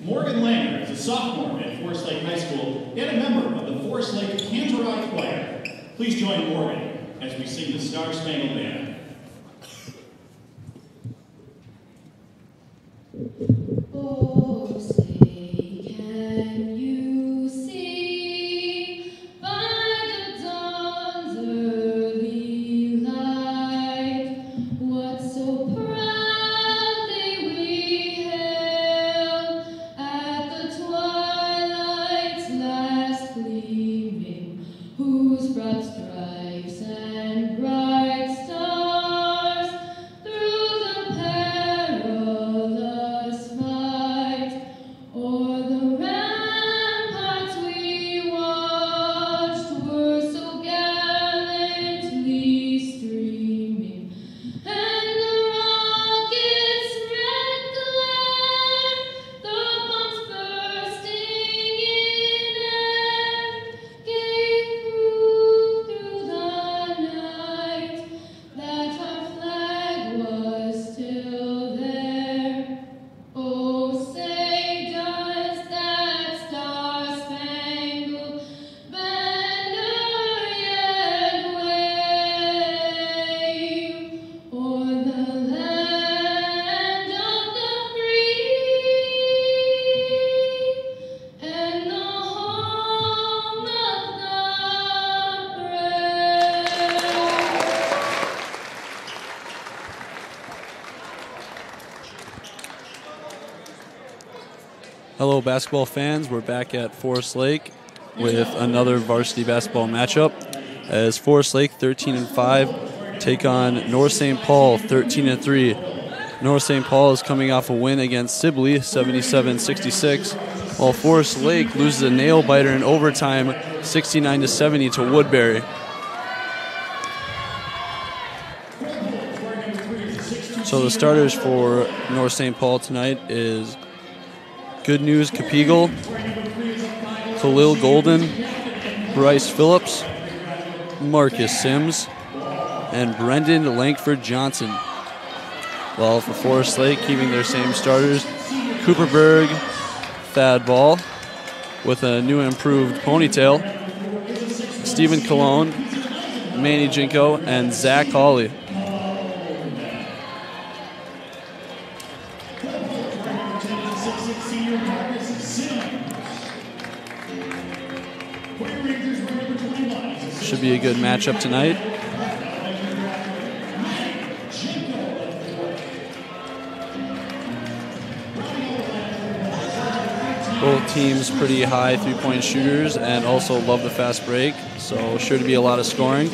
Morgan Langer is a sophomore at Forest Lake High School and a member of the Forest Lake Cantorite Choir. Please join Morgan as we sing the Star Spangled Banner. Oh, say, can you see by the dawn's early light what so proudly we hailed at the twilight's last gleaming, whose broad stripes and bright stars through the perilous fight o'er the ramparts we watched were so gallantly streaming, and the rocket's red glare, the bombs bursting in air, gave proof through the night that our flag was still there. Oh, say does that star-spangled banner yet wave o'er the land of the free and the home of the brave? Hello, basketball fans. We're back at Forest Lake with another varsity basketball matchup as Forest Lake 13-5 take on North St. Paul 13-3. North St. Paul is coming off a win against Sibley 77-66, while Forest Lake loses a nail biter in overtime 69-70 to Woodbury. So the starters for North St. Paul tonight is Good News Capeagle, Khalil Golden, Bryce Phillips, Marcus Sims, and Brendan Lankford Johnson. While for Forest Lake, keeping their same starters, Cooper Berg, Thad Ball, with a new improved ponytail, Stephen Colon, Manny Jinko, and Zach Hawley. Should be a good matchup tonight. Both teams pretty high three-point shooters and also love the fast break, so sure to be a lot of scoring.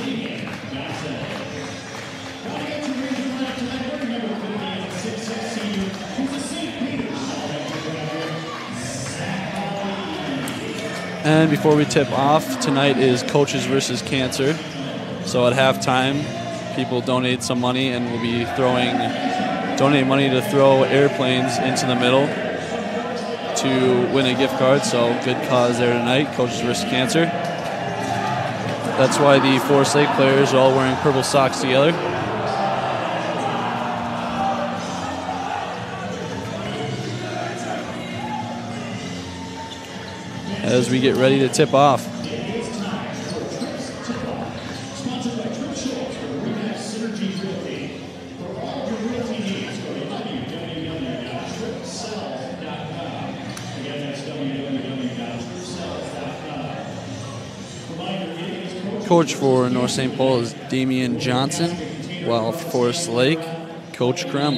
And before we tip off, tonight is Coaches versus Cancer. So at halftime, people donate some money, and we'll be donate money to throw airplanes into the middle to win a gift card. So good cause there tonight, Coaches versus Cancer. That's why the Forest Lake players are all wearing purple socks together. As we get ready to tip off. Coach for North St. Paul is Damian Johnson, while for Forest Lake, Coach Krem.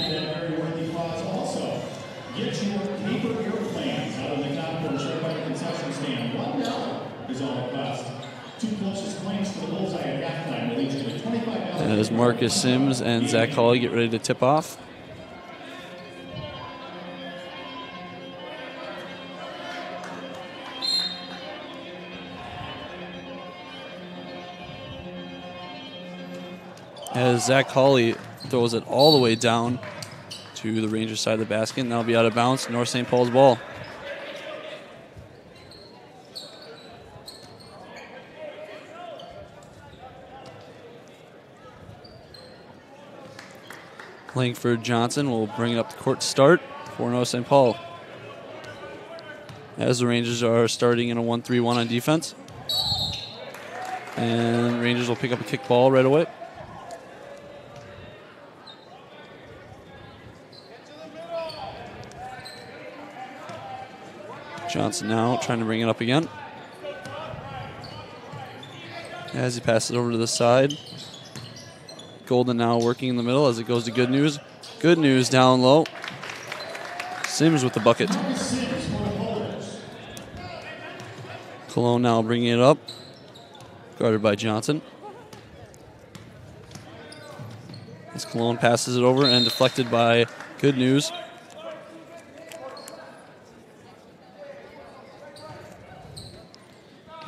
As Marcus Sims and Zach Hawley get ready to tip off. As Zach Hawley throws it all the way down to the Rangers side of the basket, and that'll be out of bounds, North St. Paul's ball. Lankford Johnson will bring it up the court to start for North St. Paul. as the Rangers are starting in a 1-3-1 on defense. And Rangers will pick up a kick ball right away. Johnson now trying to bring it up again. As he passes over to the side. Golden now working in the middle as it goes to Good News. Good News down low. Sims with the bucket. Cologne now bringing it up. Guarded by Johnson. As Cologne passes it over and deflected by Good News.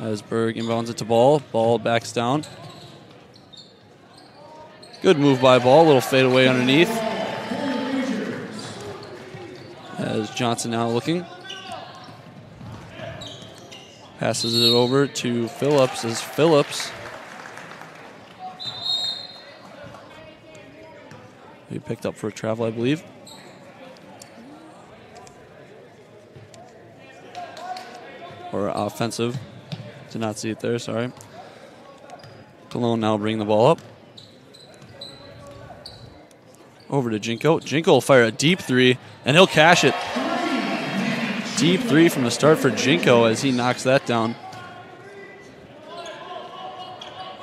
As Berg inbounds it to Ball. Ball backs down. Good move by Ball. A little fade away underneath. As Johnson now looking. Passes it over to Phillips as Phillips. He picked up for a travel, I believe. Or offensive. Did not see it there, sorry. Cologne now bring the ball up. Over to Jinko. Jinko will fire a deep three, and he'll cash it. Deep three from the start for Jinko as he knocks that down.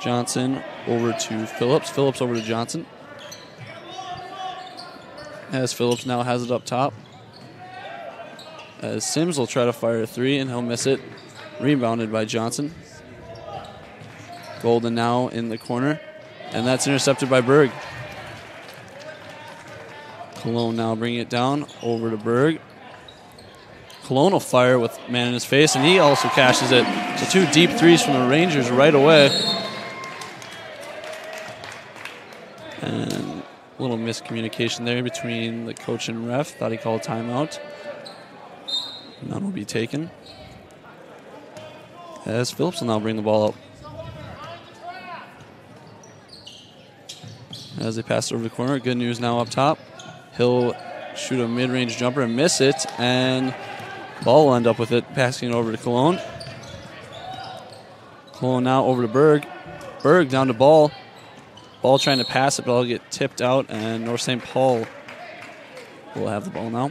Johnson over to Phillips. Phillips over to Johnson. As Phillips now has it up top. As Sims will try to fire a three, and he'll miss it. Rebounded by Johnson. Golden now in the corner, and that's intercepted by Berg. Cologne now bringing it down over to Berg. Cologne will fire with man in his face, and he also cashes it. So two deep threes from the Rangers right away. And a little miscommunication there between the coach and ref. Thought he called timeout. None will be taken. As Phillips will now bring the ball up. As they pass it over the corner, Good News now up top. He'll shoot a mid-range jumper and miss it, and Ball will end up with it, passing it over to Cologne. Cologne now over to Berg. Berg down to Ball. Ball trying to pass it, but it'll get tipped out, and North St. Paul will have the ball now.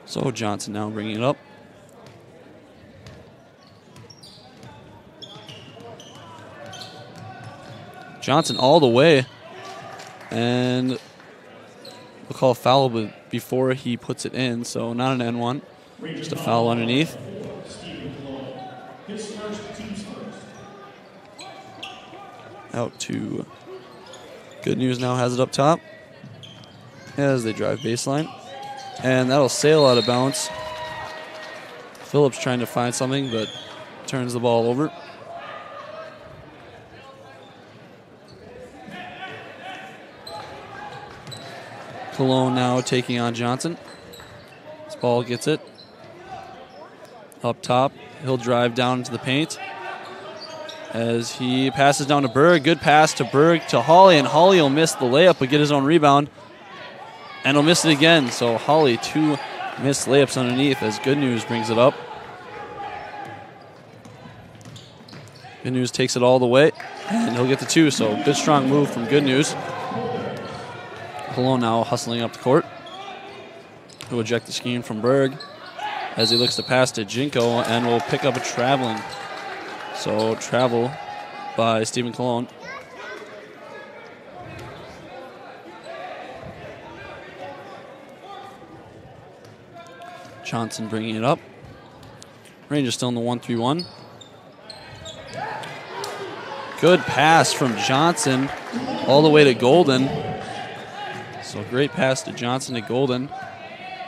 So Johnson now bringing it up. Johnson all the way. And we'll call a foul before he puts it in, so not an N1. Just a foul underneath. Out to Good News now has it up top as they drive baseline. And that'll sail out of bounds. Phillips trying to find something, but turns the ball over. Cologne now taking on Johnson. This ball gets it. Up top, he'll drive down into the paint. As he passes down to Berg. Good pass to Berg to Hawley, and Hawley will miss the layup but get his own rebound. And he'll miss it again. So Hawley, two missed layups underneath as Good News brings it up. Good News takes it all the way, and he'll get the two. So good strong move from Good News. Cologne now hustling up the court. He'll eject the screen from Berg as he looks to pass to Jinko and will pick up a traveling. So travel by Stephen Cologne. Johnson bringing it up. Rangers still in the 1-3-1. Good pass from Johnson all the way to Golden. So great pass to Johnson to Golden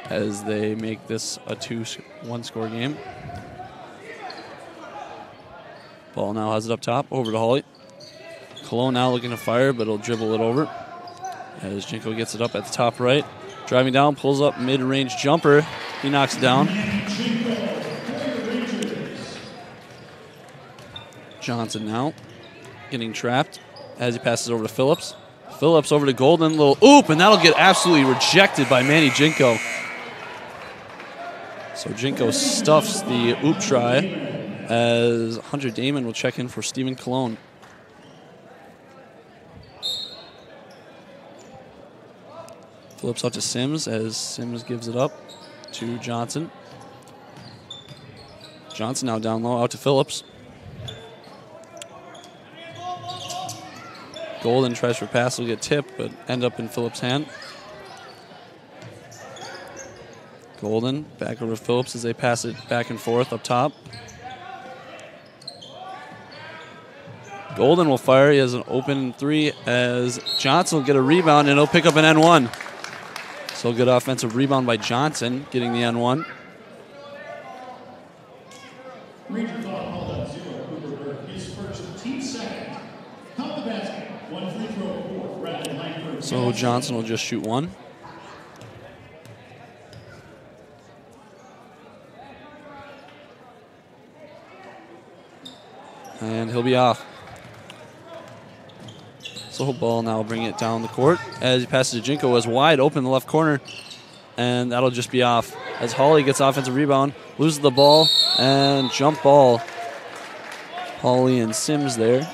as they make this a 2-1 score game. Ball now has it up top, over to Hawley. Cologne now looking to fire, but he'll dribble it over. As Jinko gets it up at the top right. Driving down, pulls up mid-range jumper. He knocks it down. Johnson now getting trapped as he passes over to Phillips. Phillips over to Golden, little oop, and that'll get absolutely rejected by Manny Jinko. So Jinko stuffs the oop try as Hunter Damon will check in for Stephen Colon. Phillips out to Sims as Sims gives it up to Johnson. Johnson now down low, out to Phillips. Golden tries for a pass, will get tipped, but end up in Phillips' hand. Golden back over to Phillips as they pass it back and forth up top. Golden will fire. He has an open three as Johnson will get a rebound and he'll pick up an N1. So good offensive rebound by Johnson, getting the N1. Ranger thought called out 0. Cooper his first, team second. Count the basket. 1 free throw, 4. Rather than Langford. So Johnson will just shoot 1. And he'll be off. So ball now bring it down the court as he passes to Jinko, is wide open in the left corner, and that'll just be off as Hawley gets offensive rebound, loses the ball, and jump ball. Hawley and Sims there.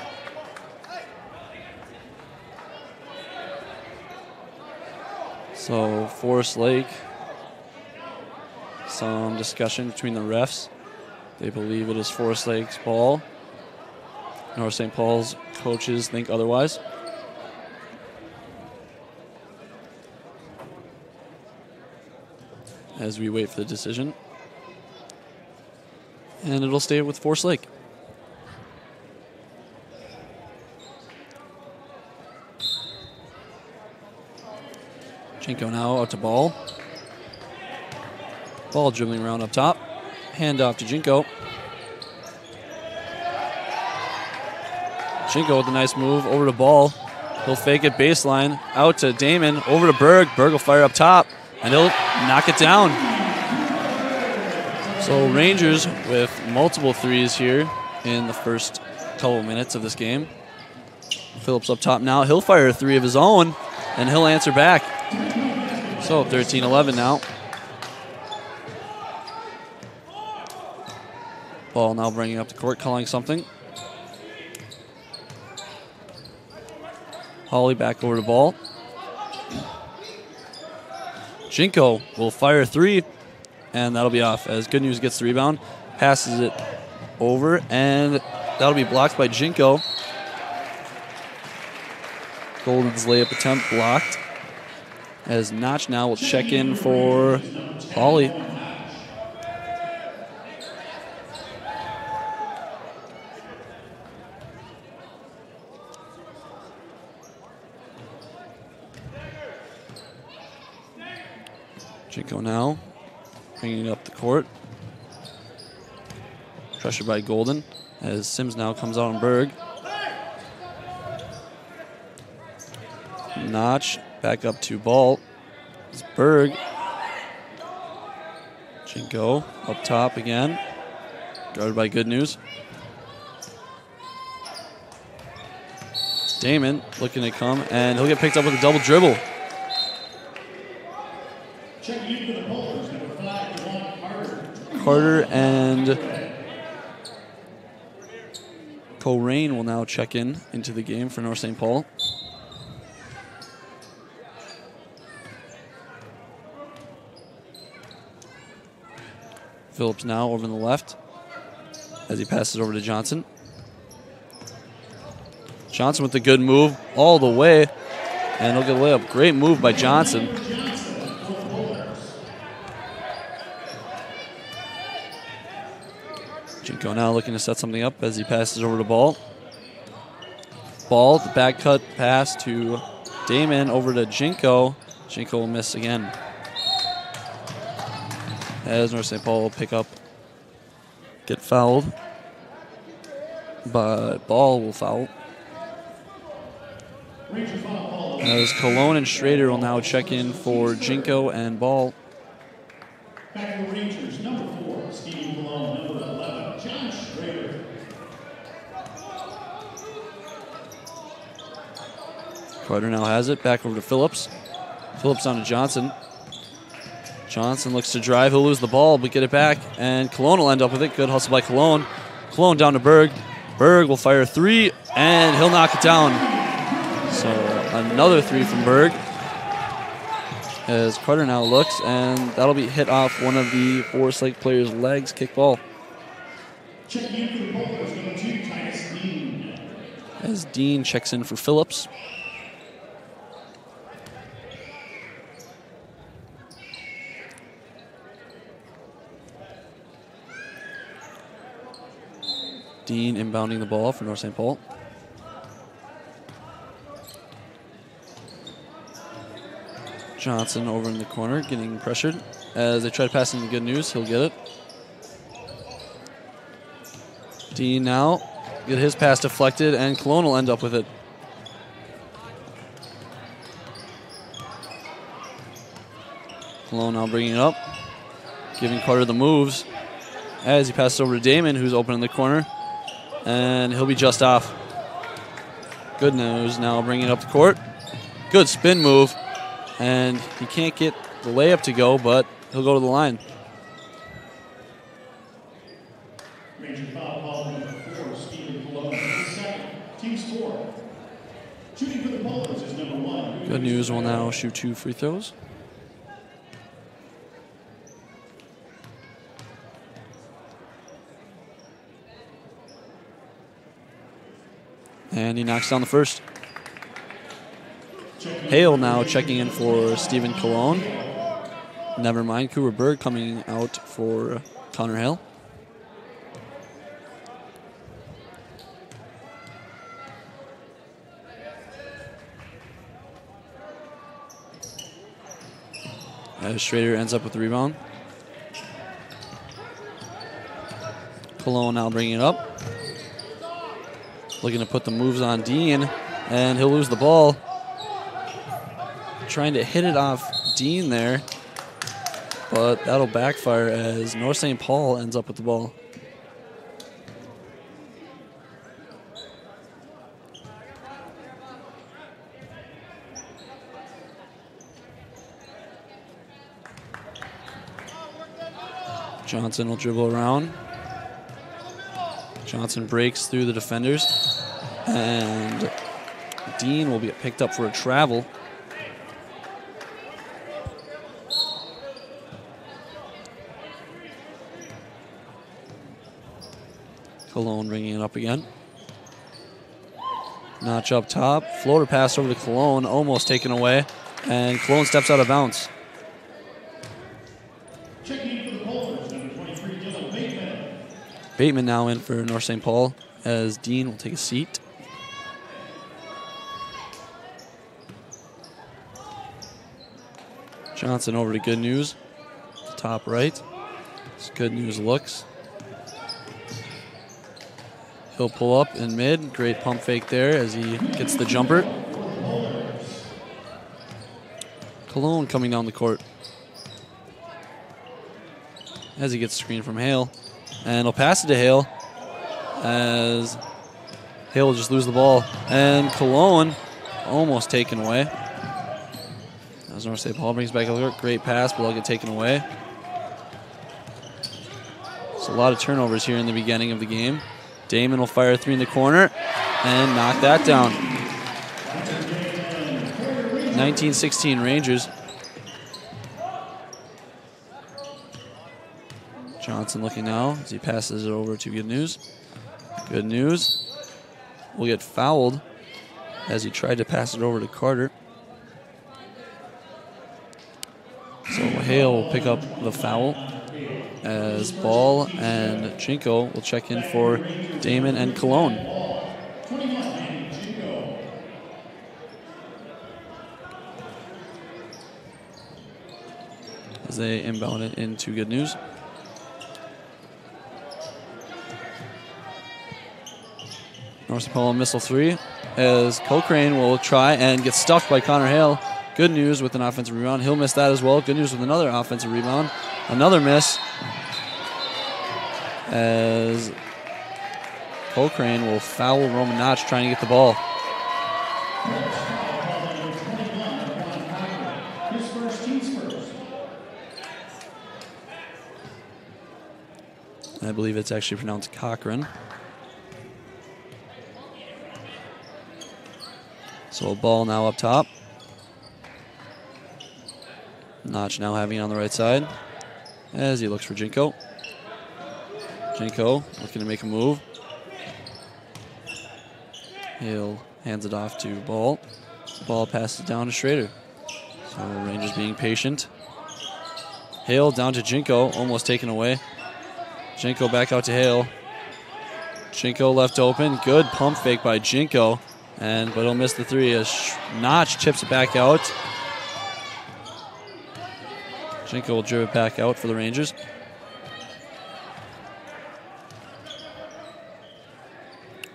So Forest Lake, some discussion between the refs. They believe it is Forest Lake's ball. North St. Paul's coaches think otherwise. As we wait for the decision. And it'll stay with Forest Lake. Jinko now out to Ball. Ball dribbling around up top. Hand off to Jinko. Jinko with a nice move over to Ball. He'll fake it baseline. Out to Damon. Over to Berg. Berg will fire up top. And he'll knock it down. So Rangers with multiple threes here in the first couple minutes of this game. Phillips up top now. He'll fire a three of his own, and he'll answer back. So 13-11 now. Ball now bringing up the court, calling something. Hawley back over to Ball. Jinko will fire a three, and that'll be off as Good News gets the rebound, passes it over, and that'll be blocked by Jinko. Golden's layup attempt blocked as Notch now will check in for Hawley. Jinko now bringing it up the court. Pressured by Golden as Sims now comes out on Berg. Notch back up to Ball. It's Berg. Jinko up top again. Guarded by Good News. Damon looking to come, and he'll get picked up with a double dribble. Carter and Corain will now check in into the game for North St. Paul. Phillips now over in the left as he passes over to Johnson. Johnson with a good move all the way, and he'll get a layup. Great move by Johnson. Jinko now looking to set something up as he passes over to Ball. Ball, the back cut pass to Damon over to Jinko. Jinko will miss again. As North St. Paul will pick up, get fouled, but Ball will foul. As Cologne and Schrader will now check in for Jinko and Ball. Back to the Rangers, number 4, Steve Cologne, number 11, John Schrader. Carter now has it. Back over to Phillips. Phillips on to Johnson. Johnson looks to drive. He'll lose the ball, but get it back. And Cologne will end up with it. Good hustle by Cologne. Cologne down to Berg. Berg will fire a three, and he'll knock it down. So another three from Berg. As Carter now looks, and that'll be hit off one of the Forest Lake players' legs. Kick ball. Checking in for the Polars, number 2, Titus Dean. As Dean checks in for Phillips. Dean inbounding the ball for North St. Paul. Johnson over in the corner getting pressured. As they try to pass him the good news, he'll get it. Dean now get his pass deflected, and Cologne will end up with it. Cologne now bringing it up, giving Carter the moves as he passes over to Damon, who's open in the corner, and he'll be just off. Good news now bringing it up the court. Good spin move, and he can't get the layup to go, but he'll go to the line. Major foul call number 4, Stephen Cologne. His second, team score. Shooting for the Polars is number 1. Good news will now shoot 2 free throws. And he knocks down the first. Hale now checking in for Stephen Cologne. Never mind, Cooper Berg coming out for Connor Hale. As Schrader ends up with the rebound. Cologne now bringing it up. Looking to put the moves on Dean, and he'll lose the ball. Trying to hit it off Dean there, but that'll backfire as North St. Paul ends up with the ball. Johnson will dribble around. Johnson breaks through the defenders, and Dean will be picked up for a travel. Cologne bringing it up again. Notch up top, floater pass over to Cologne, almost taken away, and Cologne steps out of bounds. Bateman now in for North St. Paul as Dean will take a seat. Johnson over to Good News, top right. As Good News looks. He'll pull up in mid. Great pump fake there as he gets the jumper. Cologne coming down the court as he gets screened from Hale. And he'll pass it to Hale as Hale will just lose the ball. And Cologne almost taken away. As North St. Paul brings back a look. Great pass, but they'll get taken away. So a lot of turnovers here in the beginning of the game. Damon will fire a three in the corner and knock that down. 19-16 Rangers. Johnson looking now as he passes it over to Good News. Good News will get fouled as he tried to pass it over to Carter. So Hale will pick up the foul as Ball and Chinko will check in for Damon and Cologne. As they inbound it into Good News. North St. Paul missile three as Cochrane will try and get stuffed by Connor Hale. Good News with an offensive rebound. He'll miss that as well. Good News with another offensive rebound. Another miss as Cochrane will foul Roman Notch trying to get the ball. I believe it's actually pronounced Cochran. So a ball now up top. Notch now having it on the right side as he looks for Jinko. Jinko looking to make a move. Hale hands it off to Ball. Ball passes down to Schrader. So Rangers being patient. Hale down to Jinko, almost taken away. Jinko back out to Hale. Jinko left open. Good pump fake by Jinko. But he'll miss the three as Notch chips it back out. Jinko will drive it back out for the Rangers.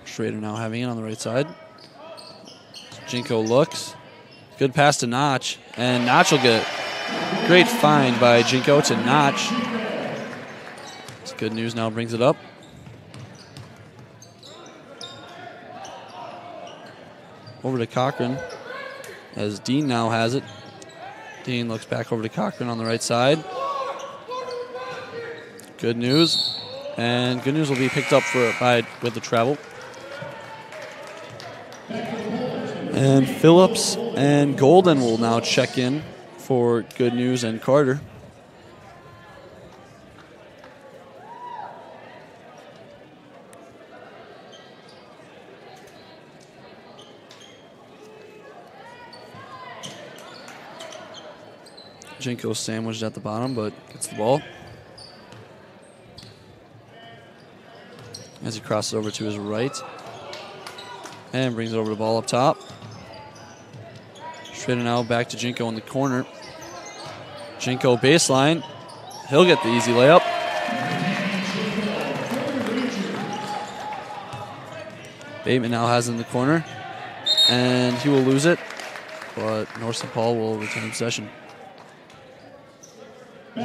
Schrader now having it on the right side. Jinko looks. Good pass to Notch. And Notch will get it. Great find by Jinko to Notch. It's good news now, brings it up. Over to Cochran as Dean now has it. Dean looks back over to Cochran on the right side. Good news. And good news will be picked up with the travel. And Phillips and Golden will now check in for Good News and Carter. Jinko sandwiched at the bottom, but gets the ball. As he crosses over to his right. And brings it over the ball up top. Schrader now back to Jinko in the corner. Jinko baseline. He'll get the easy layup. Bateman now has it in the corner. And he will lose it. But North St. Paul will retain possession.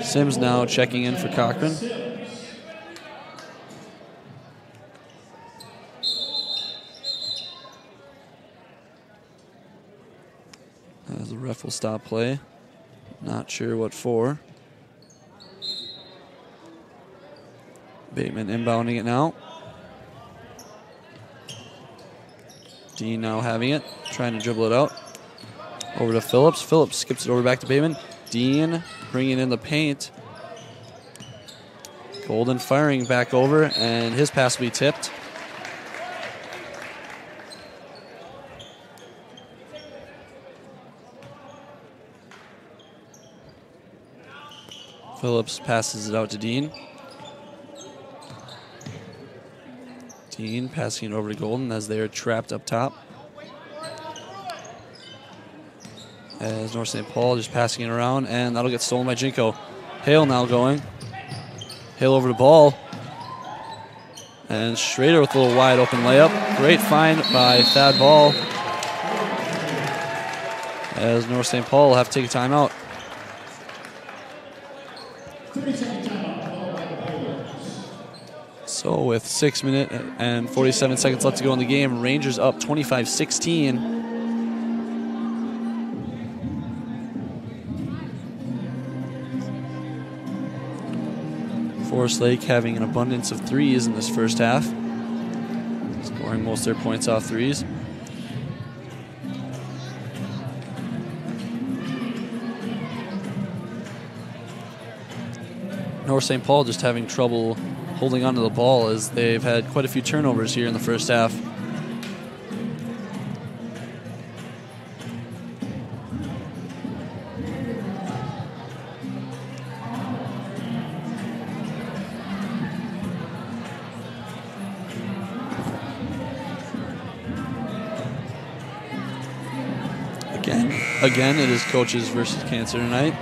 Sims now checking in for Cochran. As the ref will stop play. Not sure what for. Bateman inbounding it now. Dean now having it, trying to dribble it out. Over to Phillips. Phillips skips it over back to Bateman. Dean bringing in the paint. Golden firing back over, and his pass will be tipped. Phillips passes it out to Dean. Dean passing it over to Golden as they are trapped up top. As North St. Paul just passing it around, and that'll get stolen by Jinko. Hale now going. Hale over the ball. And Schrader with a little wide open layup. Great find by Thad Ball. As North St. Paul will have to take a timeout. So with 6 minutes and 47 seconds left to go in the game, Rangers up 25-16. Forest Lake having an abundance of threes in this first half, scoring most of their points off threes. North St. Paul just having trouble holding onto the ball as they've had quite a few turnovers here in the first half. Again, it is coaches versus cancer tonight.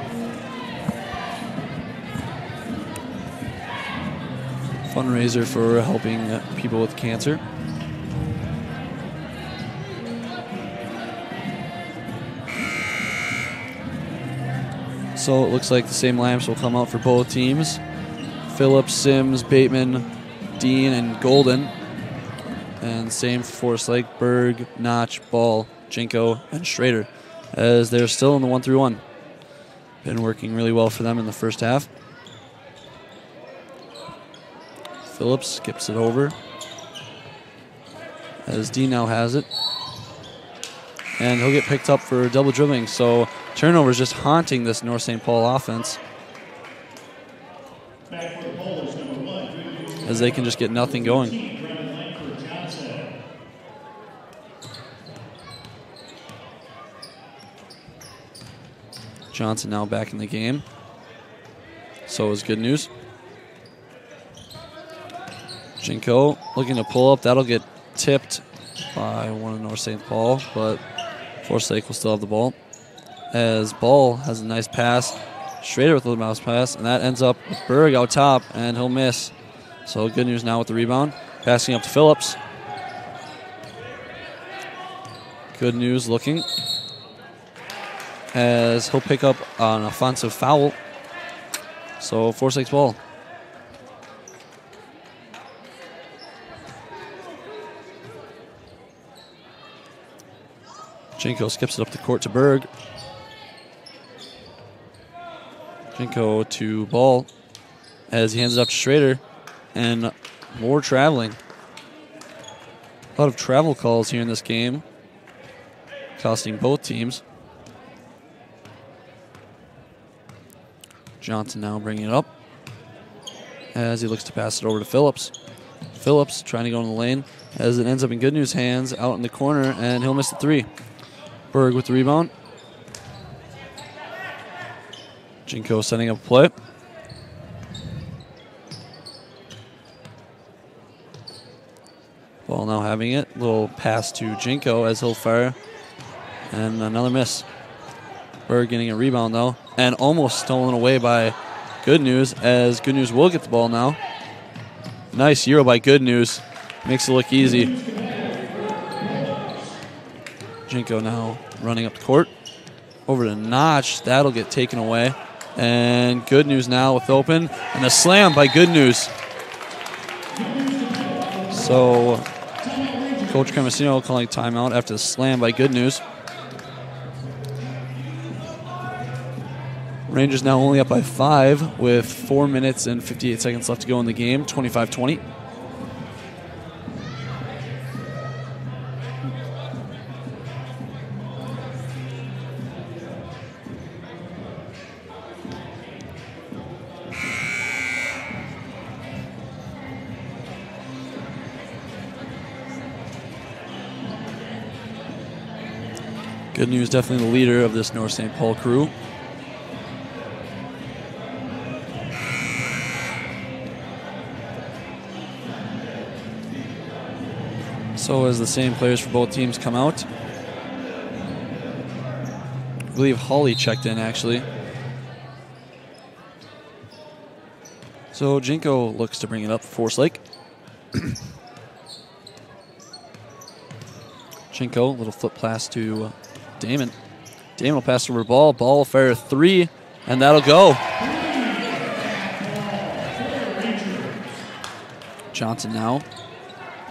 Fundraiser for helping people with cancer. So it looks like the same lineups will come out for both teams. Phillips, Sims, Bateman, Dean, and Golden. And same for Forest Lake, Berg, Notch, Ball, Jinko, and Schrader, as they're still in the 1-3-1. Been working really well for them in the first half. Phillips skips it over. As D now has it. And he'll get picked up for double dribbling. So turnovers just haunting this North St. Paul offense. As they can just get nothing going. Johnson now back in the game. So is Good News. Jinko looking to pull up. That'll get tipped by one of North St. Paul, but Forest Lake will still have the ball. As Ball has a nice pass. Schrader with the mouse pass, and that ends up with Berg out top, and he'll miss. So Good News now with the rebound. Passing up to Phillips. Good News looking. As he'll pick up an offensive foul. So Forest Lake's ball. Jinko skips it up the court to Berg. Jinko to Ball as he hands it up to Schrader. And more traveling. A lot of travel calls here in this game, costing both teams. Johnson now bringing it up as he looks to pass it over to Phillips. Phillips trying to go in the lane as it ends up in Good News' hands out in the corner, and he'll miss the three. Berg with the rebound. Jinko setting up a play. Ball now having it. Little pass to Jinko as he'll fire. And another miss. Berg getting a rebound though. And almost stolen away by Good News, as Good News will get the ball now. Nice Euro by Good News. Makes it look easy. Jinko now running up the court. Over to Notch. That'll get taken away. And Good News now with open. And a slam by Good News. So Coach Cremasino calling timeout after the slam by Good News. Rangers now only up by 5 with 4 minutes and 58 seconds left to go in the game, 25-20. Good News definitely the leader of this North St. Paul crew. So as the same players for both teams come out. I believe Hawley checked in actually. So Jinko looks to bring it up for Forest Lake. Jinko, little flip pass to Damon. Damon will pass over the ball. Ball will fire 3, and that'll go. Johnson now.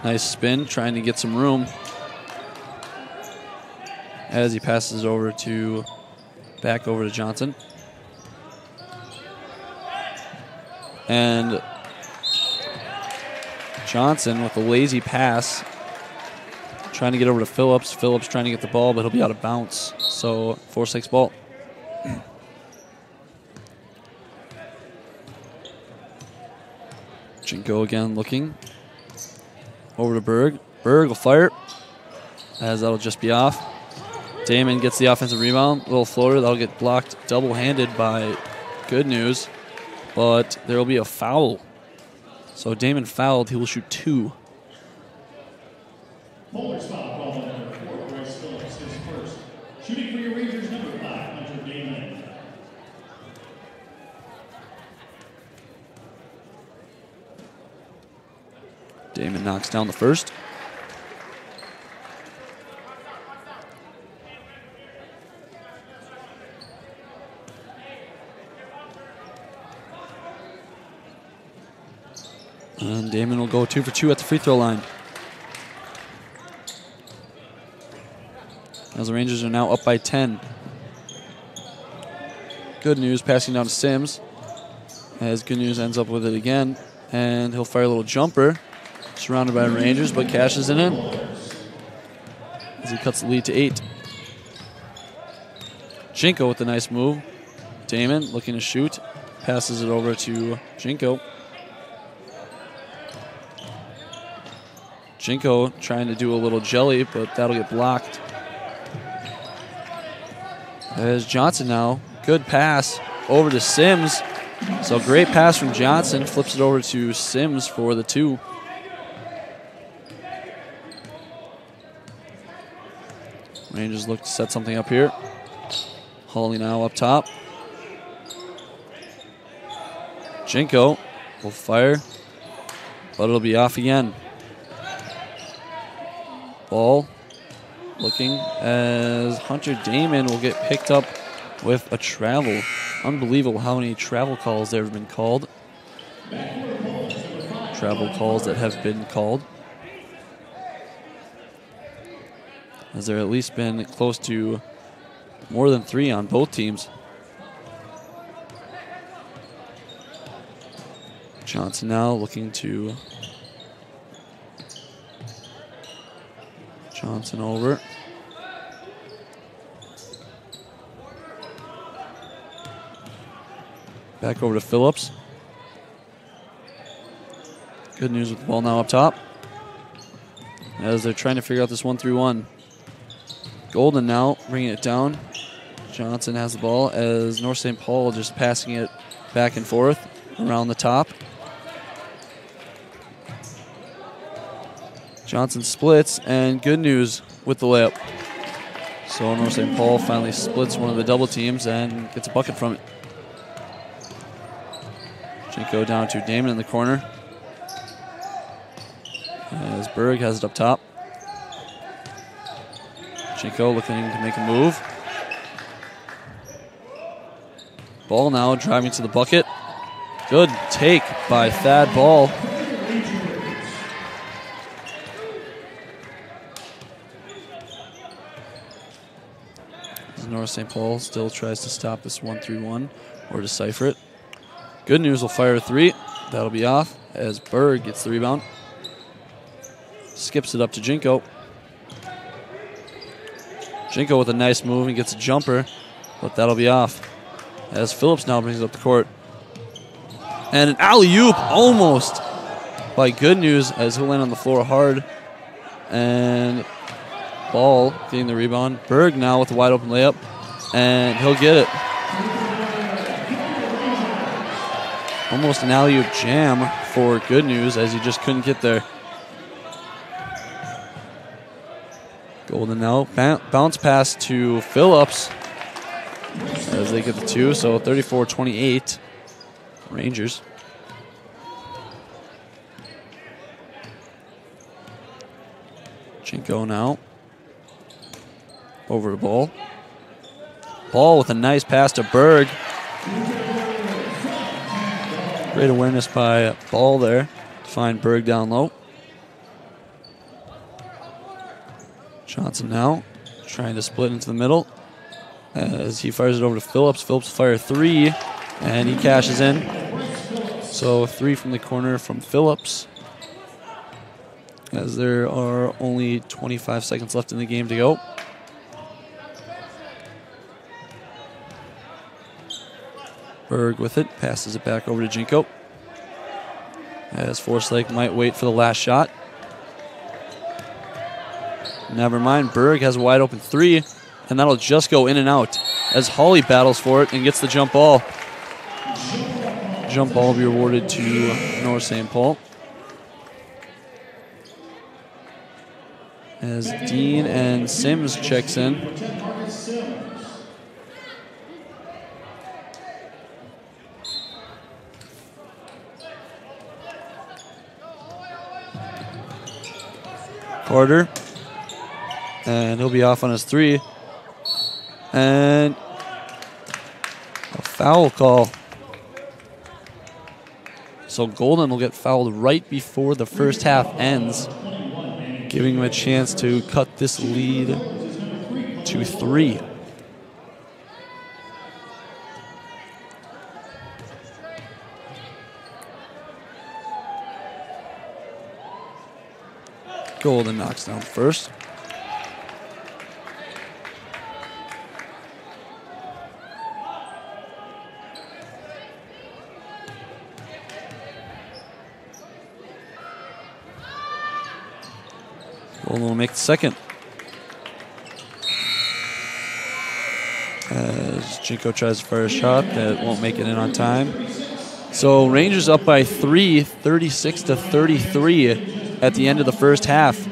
Nice spin, trying to get some room. As he passes back over to Johnson. And Johnson with a lazy pass. Trying to get over to Phillips. Phillips trying to get the ball, but he'll be out of bounds. So 4-6 ball. Jinko again looking. Over to Berg. Berg will fire. As that'll just be off. Damon gets the offensive rebound. Little floater. That'll get blocked double-handed by Good News. But there will be a foul. So Damon fouled. He will shoot 2. Bowler's foul called on number 4. Bryce Phillips is first. Shooting for your Rangers, number 5, Hunter Damon. Damon knocks down the first. And Damon will go 2 for 2 at the free throw line. As the Rangers are now up by 10. Good News passing down to Sims. As Good News ends up with it again. And he'll fire a little jumper. Surrounded by Rangers, but cashes in it as he cuts the lead to 8. Jinko with a nice move. Damon looking to shoot. Passes it over to Jinko. Jinko trying to do a little jelly, but that'll get blocked. As Johnson now, good pass over to Sims. So great pass from Johnson, flips it over to Sims for the 2. Rangers look to set something up here. Hawley now up top. Jinko will fire, but it'll be off again. Ball looking as Hunter Damon will get picked up with a travel. Unbelievable how many travel calls there have been called. Travel calls that have been called. As there at least been close to more than 3 on both teams. Johnson now looking to Johnson over. Back over to Phillips. Good news with the ball now up top. As they're trying to figure out this 1-3-1. Golden now bringing it down. Johnson has the ball as North St. Paul just passing it back and forth around the top. Johnson splits, and good news with the layup. So North St. Paul finally splits one of the double teams and gets a bucket from it. Jinko down to Damon in the corner. As Berg has it up top. Jinko looking to make a move. Ball now driving to the bucket. Good take by Thad Ball. As North St. Paul still tries to stop this 1-3-1 or decipher it. Good news will fire a 3. That'll be off as Berg gets the rebound. Skips it up to Jinko. Jinko with a nice move and gets a jumper, but that'll be off. As Phillips now brings it up the court. And an alley-oop almost by Good News as he'll land on the floor hard. And Ball getting the rebound. Berg now with a wide open layup, and he'll get it. Almost an alley-oop jam for Good News as he just couldn't get there. Golden now, bounce pass to Phillips as they get the 2, so 34-28 Rangers. Jinko now over to Ball. Ball with a nice pass to Berg. Great awareness by Ball there to find Berg down low. Johnson now trying to split into the middle as he fires it over to Phillips. Phillips fire 3, and he cashes in. So 3 from the corner from Phillips as there are only 25 seconds left in the game to go. Berg with it, passes it back over to Jinko as Forsyth might wait for the last shot. Never mind, Berg has a wide open 3, and that'll just go in and out as Hawley battles for it and gets the jump ball. Jump ball will be awarded to North St. Paul. As Dean and Sims checks in. Carter. And he'll be off on his 3. And a foul call. So Golden will get fouled right before the first half ends, giving him a chance to cut this lead to 3. Golden knocks down first. Golden will make the second. As Jinko tries to fire a shot that won't make it in on time. So Rangers up by 3, 36-33 at the end of the first half.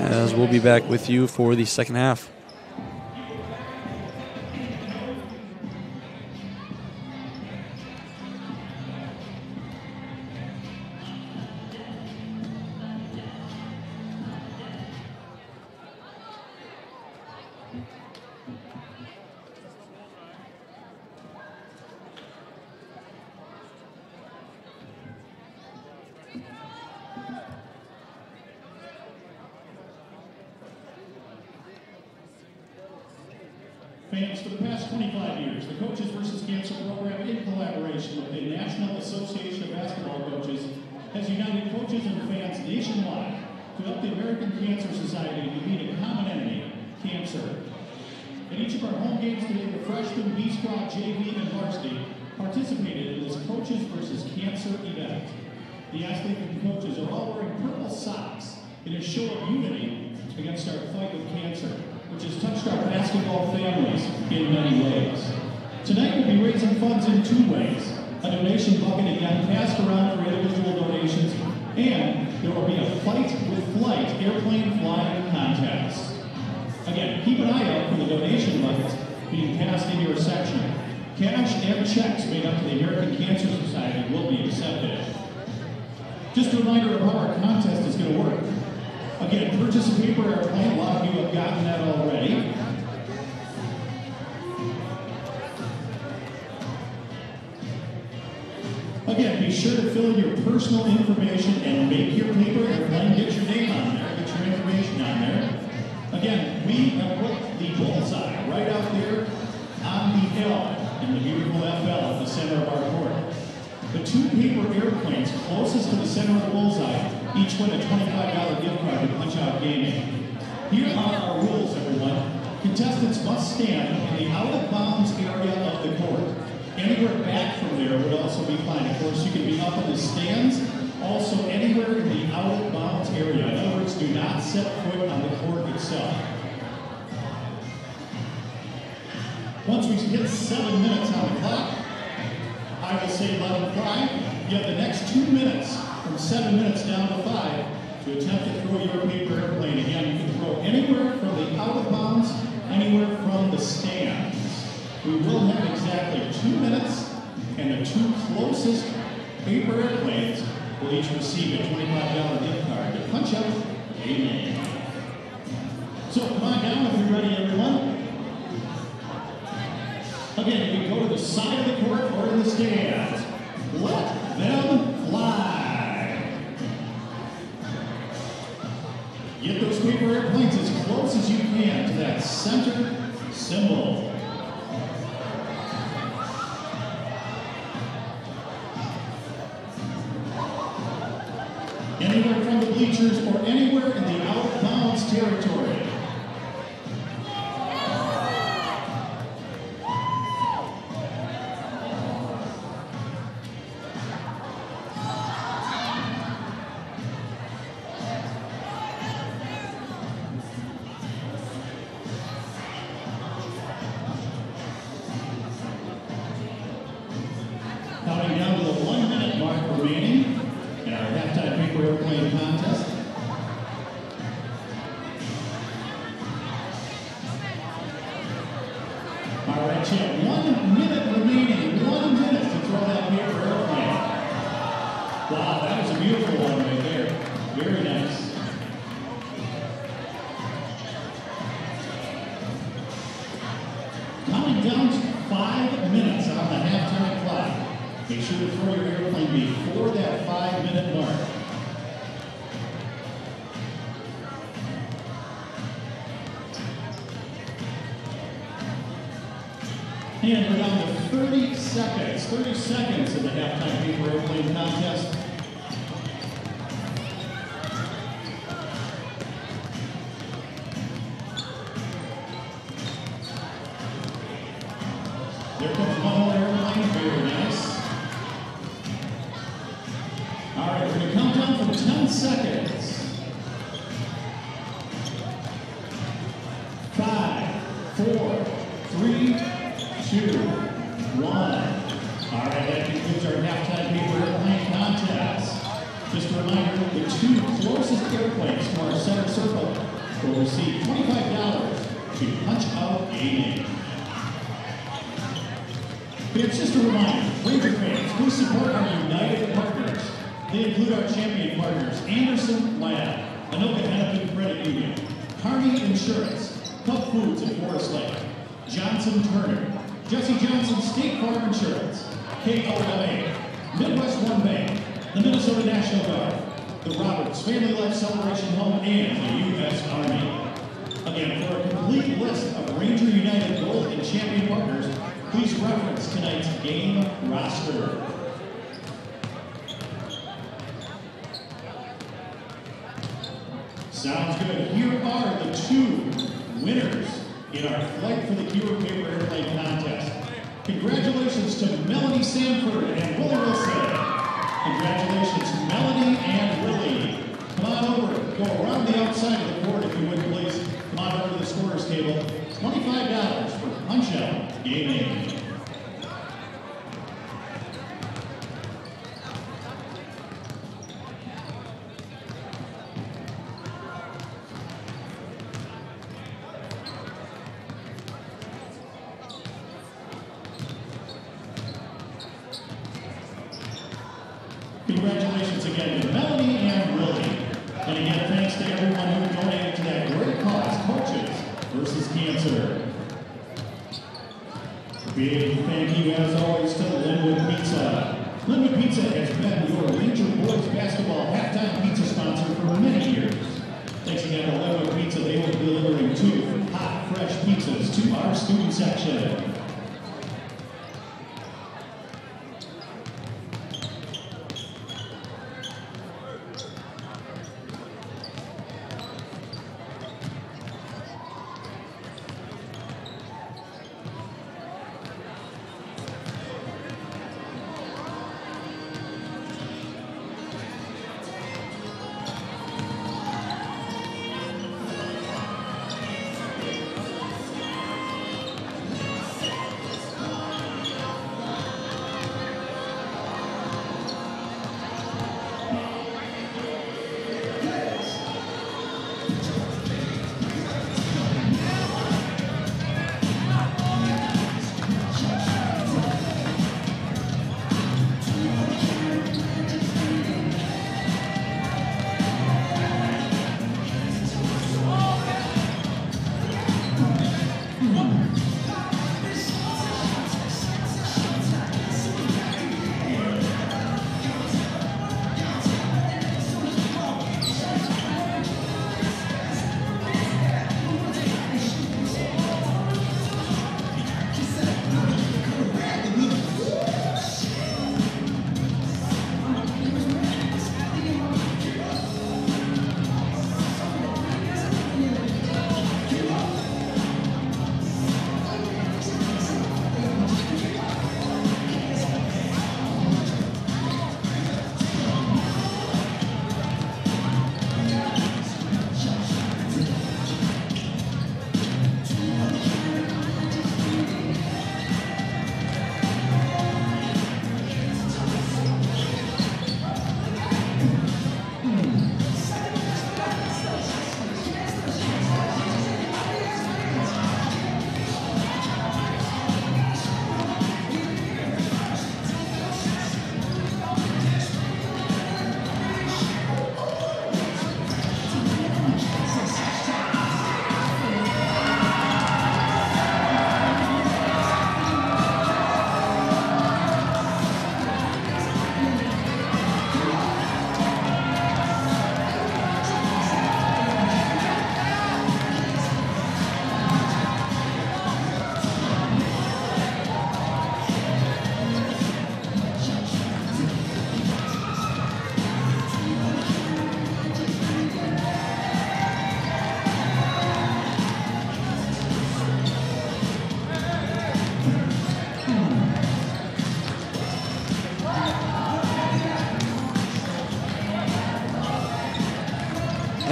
As we'll be back with you for the second half. Fans, for the past 25 years, the Coaches vs. Cancer program, in collaboration with the National Association of Basketball Coaches, has united coaches and fans nationwide to help the American Cancer Society defeat a common enemy, cancer. At each of our home games today, the freshman, B Squad, JV, and Varsity participated in this Coaches vs. Cancer event. The athletes and coaches are all wearing purple socks in a show of unity against our fight with cancer, which has touched our basketball families in many ways. Tonight we'll be raising funds in 2 ways. A donation bucket again passed around for individual donations, and there will be a Fight with Flight airplane flying contest. Again, keep an eye out for the donation buckets being passed in your section. Cash and checks made up to the American Cancer Society will be accepted. Just a reminder of how our contest is going to work. Again, purchase a paper airplane. A lot of you have gotten that already. Again, be sure to fill in your personal information and make your paper airplane. Get your name on there, get your information on there. Again, we have put the bullseye right out there on the L in the beautiful FL at the center of our court. The 2 paper airplanes closest to the center of the bullseye each win a $25 gift card to Punch Out Gaming. Here are our rules, everyone. Contestants must stand in the out-of-bounds area of the court. Anywhere back from there would also be fine. Of course, you can be up in the stands, also anywhere in the out-of-bounds area. In other words, do not set foot on the court itself. Once we hit 7 minutes on the clock, I will say let them fly. You have the next 2 minutes, from 7 minutes down to 5, to attempt to throw your paper airplane. Again, you can throw anywhere from the out of bounds, anywhere from the stands. We will have exactly 2 minutes, and the 2 closest paper airplanes will each receive a $25 gift card to Punch Out Gaming. So come on down if you're ready, everyone. Again, you can go to the side of the court or in the stands. Let them fly. Get those paper airplanes as close as you can to that center symbol. Anywhere from the bleachers or anywhere in the out-of-bounds territory. Counting down to the 1 minute mark remaining in our halftime paper airplane contest. All right, champ, 1 minute remaining. 1 minute to throw that paper airplane. Wow, that was a beautiful one right there. Very nice. Counting down to 5 minutes on the halftime clock. Make sure to throw your airplane before that 5 minute mark. And we're down to 30 seconds. 30 seconds in the halftime paper airplane contest. There comes one more airplane. Very nice. All right, we're going to count down from 10 seconds. 5, 4, 3, 2, 1. All right, that concludes our halftime paper airplane contest. Just a reminder, the two closest airplanes to our center circle will receive $25 to Punch Out Gaming. It's just a reminder, Ranger fans, please support our United partners. They include our champion partners, Anderson Lab, Anoka Hennepin Credit Union, Carney Insurance, Cup Foods in Forest Lake, Johnson Turner, Jesse Johnson State Farm Insurance, KOLA, Midwest One Bank, the Minnesota National Guard, the Roberts Family Life Celebration Home, and the U.S. Army. Again, for a complete list of Ranger United Gold and Champion partners, please reference tonight's game roster. Sounds good. Here are the two winners in our Flight for the Cure Paper Airplane Contest. Congratulations to Melanie Sanford and Willie Wilson. Congratulations, Melanie and Willie. Come on over. Go around the outside of the court if you would, please. Come on over to the scorer's table. $25 for Punch Out Gaming. Congratulations again to Melanie and Willie. And again, thanks to everyone who donated to that great cause, Coaches versus Cancer. Big thank you, as always, to Linwood Pizza. Linwood Pizza has been your Ranger Boys basketball halftime pizza sponsor for many years. Thanks again to Linwood Pizza. They will be delivering 2 hot, fresh pizzas to our student section.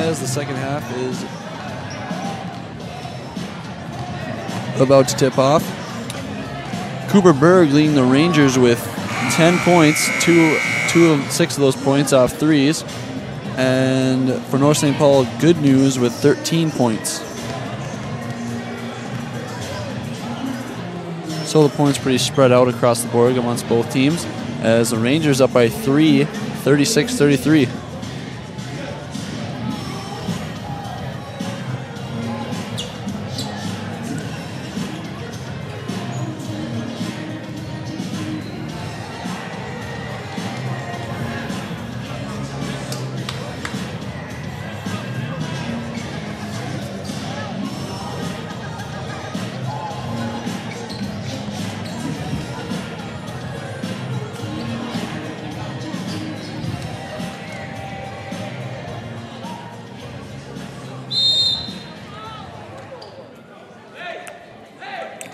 as the second half is about to tip off. Cooper Berg leading the Rangers with 10 points, two of 6 of those points off threes. And for North St. Paul, Good News with 13 points. So the points pretty spread out across the board amongst both teams, as the Rangers up by 3, 36-33.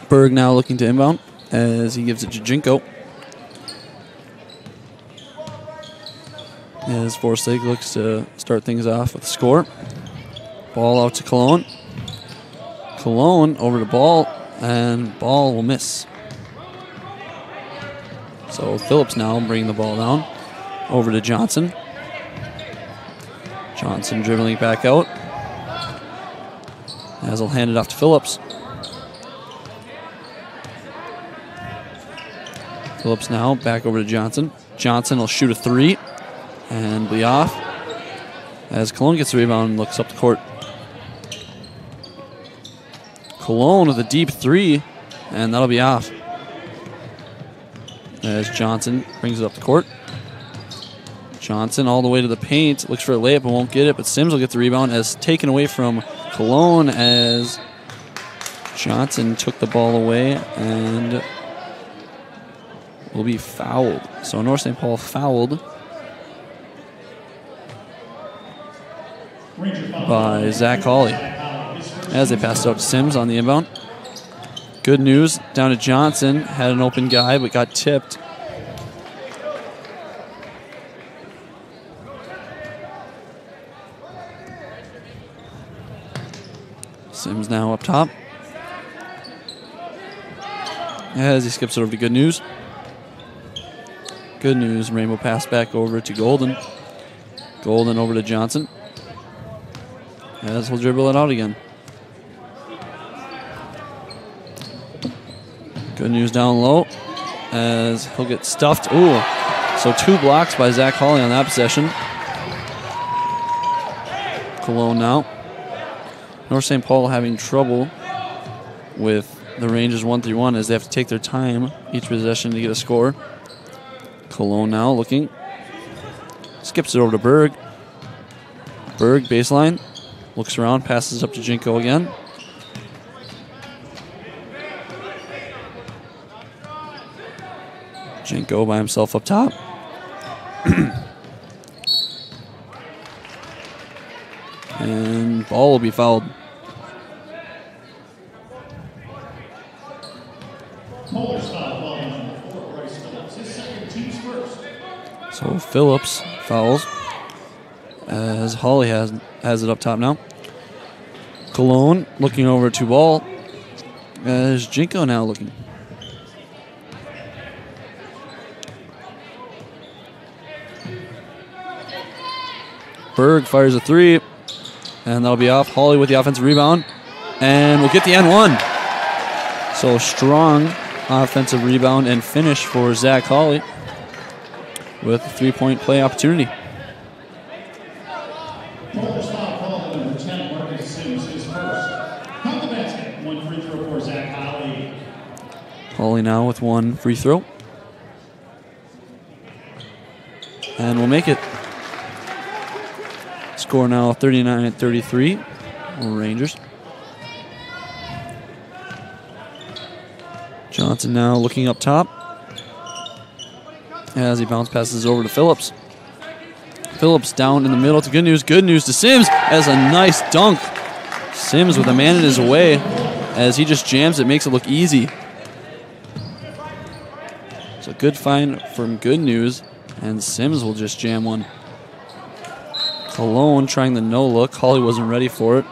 Berg now looking to inbound as he gives it to Jinko. As Forstig looks to start things off with a score. Ball out to Cologne. Cologne over to Ball, and Ball will miss. So Phillips now bringing the ball down over to Johnson. Johnson dribbling back out. As he'll hand it off to Phillips. Phillips now back over to Johnson. Johnson will shoot a 3 and be off. As Cologne gets the rebound and looks up the court. Cologne with a deep 3, and that'll be off. As Johnson brings it up the court. Johnson all the way to the paint. Looks for a layup and won't get it, but Sims will get the rebound as taken away from Cologne as Johnson took the ball away and will be fouled. So North St. Paul fouled by Zach Hawley as they passed it out to Sims on the inbound. Good News down to Johnson. Had an open guy but got tipped. Sims now up top as he skips it over to Good News. Good News, Rainbow pass back over to Golden. Golden over to Johnson. As he'll dribble it out again. Good News down low as he'll get stuffed. Ooh, so 2 blocks by Zach Hawley on that possession. Cologne now. North St. Paul having trouble with the Rangers 1-3-1 as they have to take their time each possession to get a score. Cologne now looking. Skips it over to Berg. Berg baseline. Looks around, passes up to Jinko again. Jinko by himself up top. And Ball will be fouled. So Phillips fouls as Hawley has it up top now. Cologne looking over to Ball as Jinko now looking. Berg fires a 3, and that'll be off. Hawley with the offensive rebound, and we'll get the N1. So strong offensive rebound and finish for Zach Hawley with a 3-point play opportunity. Hawley now with 1 free throw. And we'll make it. Score now 39-33. Rangers. Johnson now looking up top as he bounce passes over to Phillips. Phillips down in the middle to Good News. Good News to Sims as a nice dunk. Sims with a man in his way as he just jams it, makes it look easy. So good find from Good News, and Sims will just jam one. Cologne trying the no look. Holly wasn't ready for it,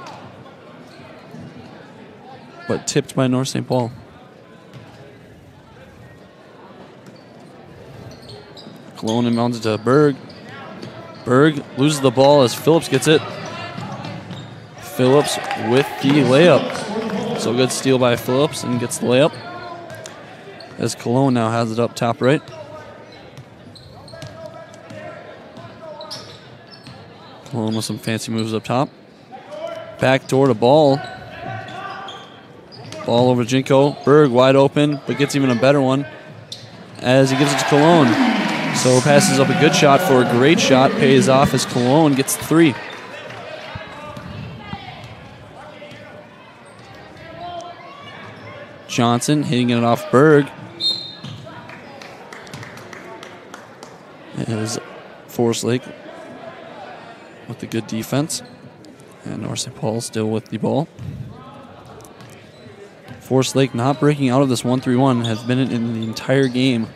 but tipped by North St. Paul. Cologne inbounds it to Berg. Berg loses the ball as Phillips gets it. Phillips with the layup. So good steal by Phillips and gets the layup. As Cologne now has it up top right. Cologne with some fancy moves up top. Backdoor to Ball. Ball over to Jinko. Berg wide open, but gets even a better one as he gives it to Cologne. So passes up a good shot for a great shot. Pays off as Cologne gets the 3. Johnson hitting it off Berg. As Forest Lake with the good defense. And North St. Paul still with the ball. Forest Lake not breaking out of this 1-3-1, has been in the entire game.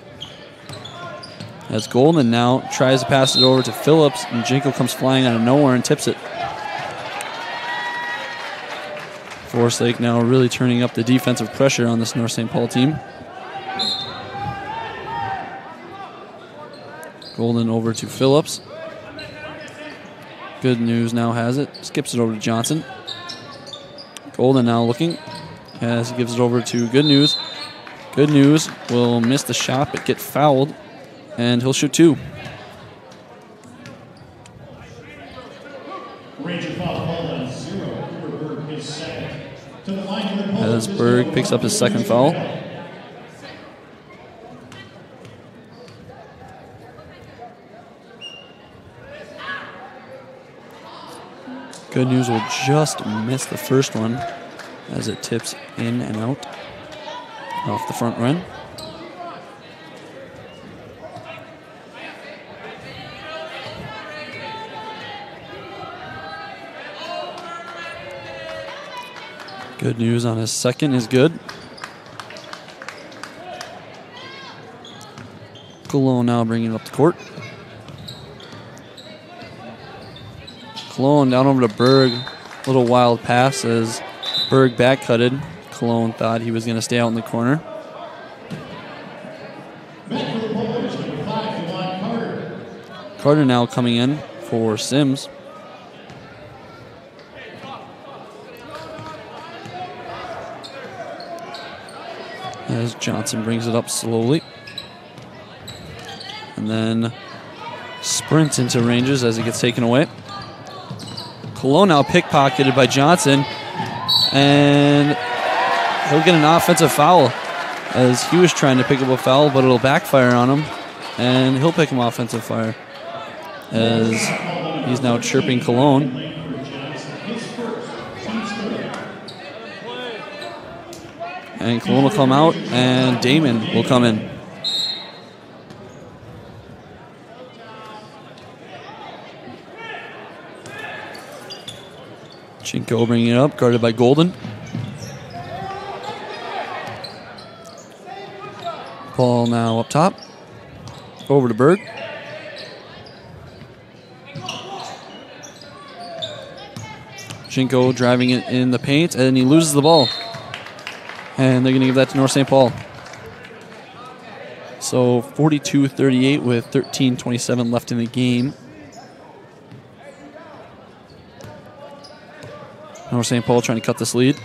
As Golden now tries to pass it over to Phillips, and Jinko comes flying out of nowhere and tips it. Forest Lake now really turning up the defensive pressure on this North St. Paul team. Golden over to Phillips. Good News now has it. Skips it over to Johnson. Golden now looking as he gives it over to Good News. Good News will miss the shot but get fouled, and he'll shoot 2. As Berg picks up his second foul. Good News will just miss the first one as it tips in and out off the front rim. Good News on his second is good. Cologne now bringing it up the court. Cologne down over to Berg. Little wild pass as Berg back-cutted. Cologne thought he was going to stay out in the corner. Carter now coming in for Sims. As Johnson brings it up slowly. And then sprints into ranges as it gets taken away. Cologne now pickpocketed by Johnson. And he'll get an offensive foul as he was trying to pick up a foul, but it'll backfire on him. And he'll pick him offensive fire as he's now chirping Cologne. And Cologne will come out, and Damon will come in. Chinko bringing it up, guarded by Golden. Ball now up top. Over to Berg. Chinko driving it in the paint, and he loses the ball. And they're going to give that to North St. Paul. So 42-38 with 13:27 left in the game. North St. Paul trying to cut this lead.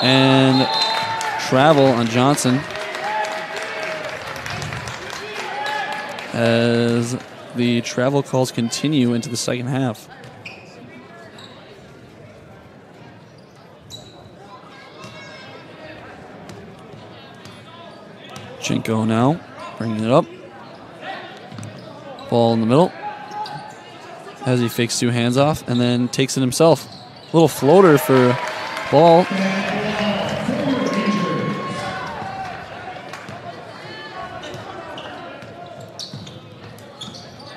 And travel on Johnson as the travel calls continue into the second half. Chinko now bringing it up. Ball in the middle as he fakes 2 hands off and then takes it himself. Little floater for Ball.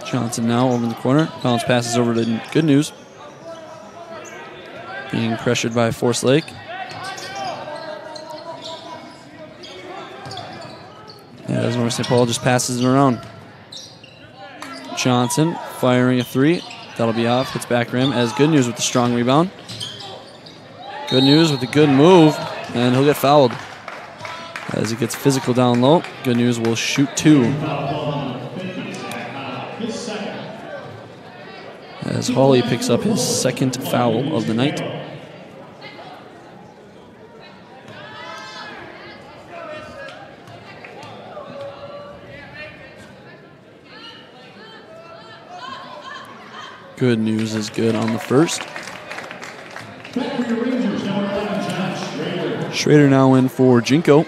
Johnson now over in the corner. Bounce passes over to Good News. Being pressured by Forest Lake. As North St. Paul just passes it around. Johnson firing a three. That'll be off. Hits back rim as Good News with the strong rebound. Good News with a good move, and he'll get fouled. As he gets physical down low, Good News will shoot two. As Hawley picks up his second foul of the night. Good News is good on the first. Schrader now in for Jinko.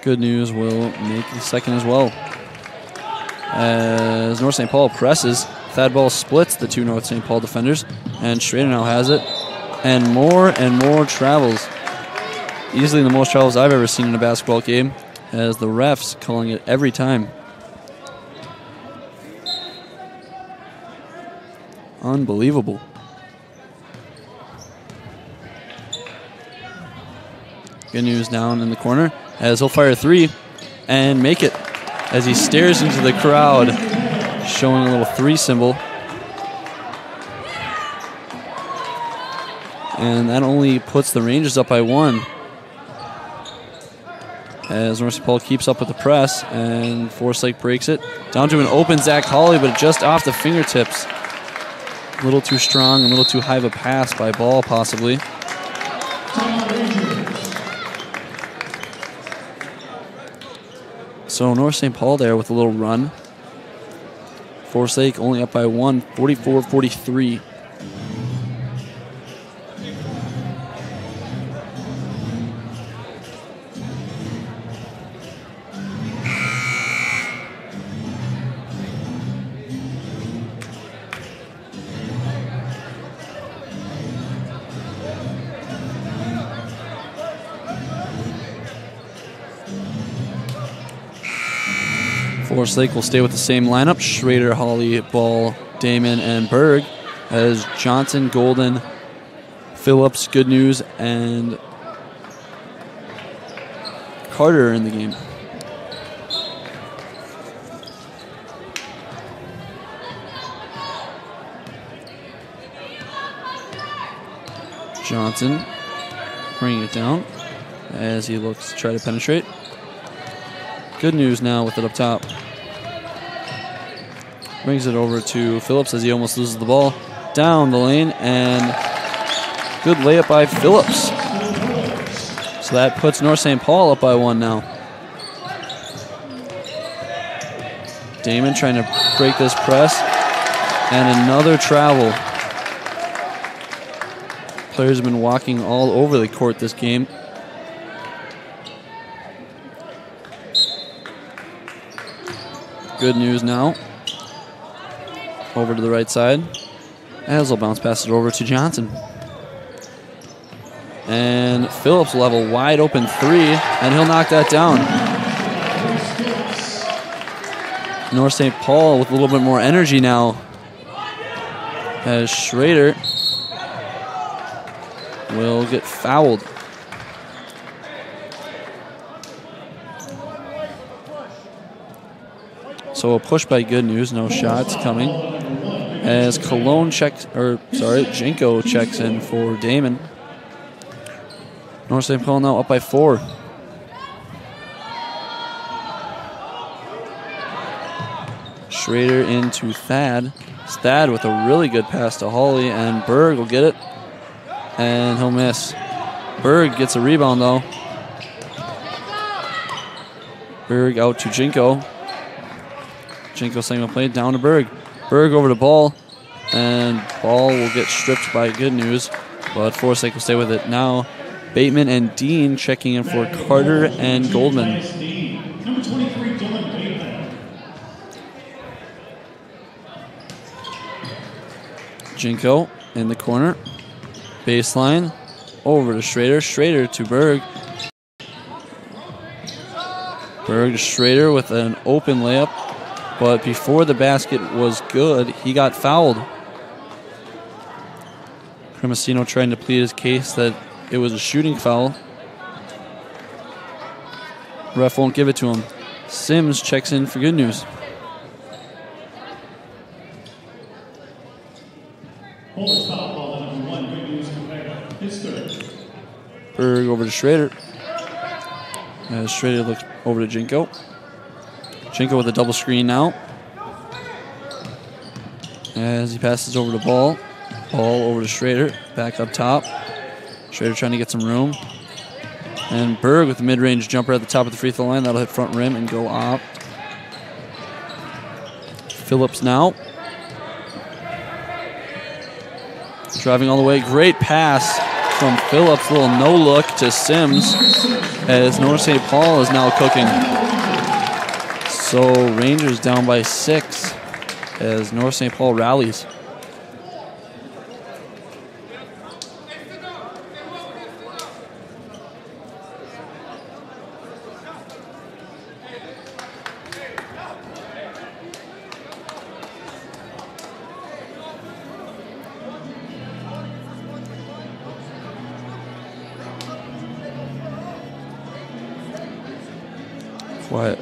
Good News will make the second as well. As North St. Paul presses, Thad Ball splits the two North St. Paul defenders, and Schrader now has it. And more travels. Easily the most travels I've ever seen in a basketball game, as the refs calling it every time. Unbelievable. Good News down in the corner as he'll fire a three and make it as he stares into the crowd, showing a little three symbol. And that only puts the Rangers up by one. As North St. Paul keeps up with the press, and Forsyth breaks it. Down to an open Zach Hawley, but just off the fingertips. A little too strong, a little too high of a pass by Ball, possibly. So North St. Paul there with a little run. Forsyth only up by one, 44-43. Forsyth will stay with the same lineup. Schrader, Hawley, Ball, Damon, and Berg. As Johnson, Golden, Phillips, Good News, and Carter in the game. Johnson bringing it down as he looks to try to penetrate. Good News now with it up top. Brings it over to Phillips as he almost loses the ball. Down the lane, and good layup by Phillips. So that puts North St. Paul up by one now. Damon trying to break this press. And another travel. Players have been walking all over the court this game. Good News now. Over to the right side. As he'll bounce pass it over to Johnson. And Phillips will have a wide open three, and he'll knock that down. North St. Paul with a little bit more energy now. As Schrader will get fouled. So a push by Good News, no shots coming. As Jinko checks in for Damon. North St. Paul now up by 4. Schrader into Thad. Thad with a really good pass to Hawley, and Berg will get it. And he'll miss. Berg gets a rebound though. Berg out to Jinko. Jinko saying play down to Berg. Berg over to Ball, and Ball will get stripped by Good News, but Forsyth will stay with it. Now Bateman and Dean checking in for Carter and Goldman. Number 23, Dylan Bateman. Jinko in the corner. Baseline over to Schrader. Schrader to Berg. Berg to Schrader with an open layup. But before the basket was good, he got fouled. Cremosino trying to plead his case that it was a shooting foul. Ref won't give it to him. Sims checks in for good news. Holder's foul call on number 1. Good news compared. His third. Berg over to Schrader. As Schrader looks over to Jinko. Jinko with a double screen now. As he passes over to Ball. Ball over to Schrader. Back up top. Schrader trying to get some room. And Berg with the mid-range jumper at the top of the free throw line. That'll hit front rim and go up. Phillips now. Driving all the way. Great pass from Phillips. Little no-look to Sims as North St. Paul is now cooking. So Rangers down by 6 as North St. Paul rallies. Quiet.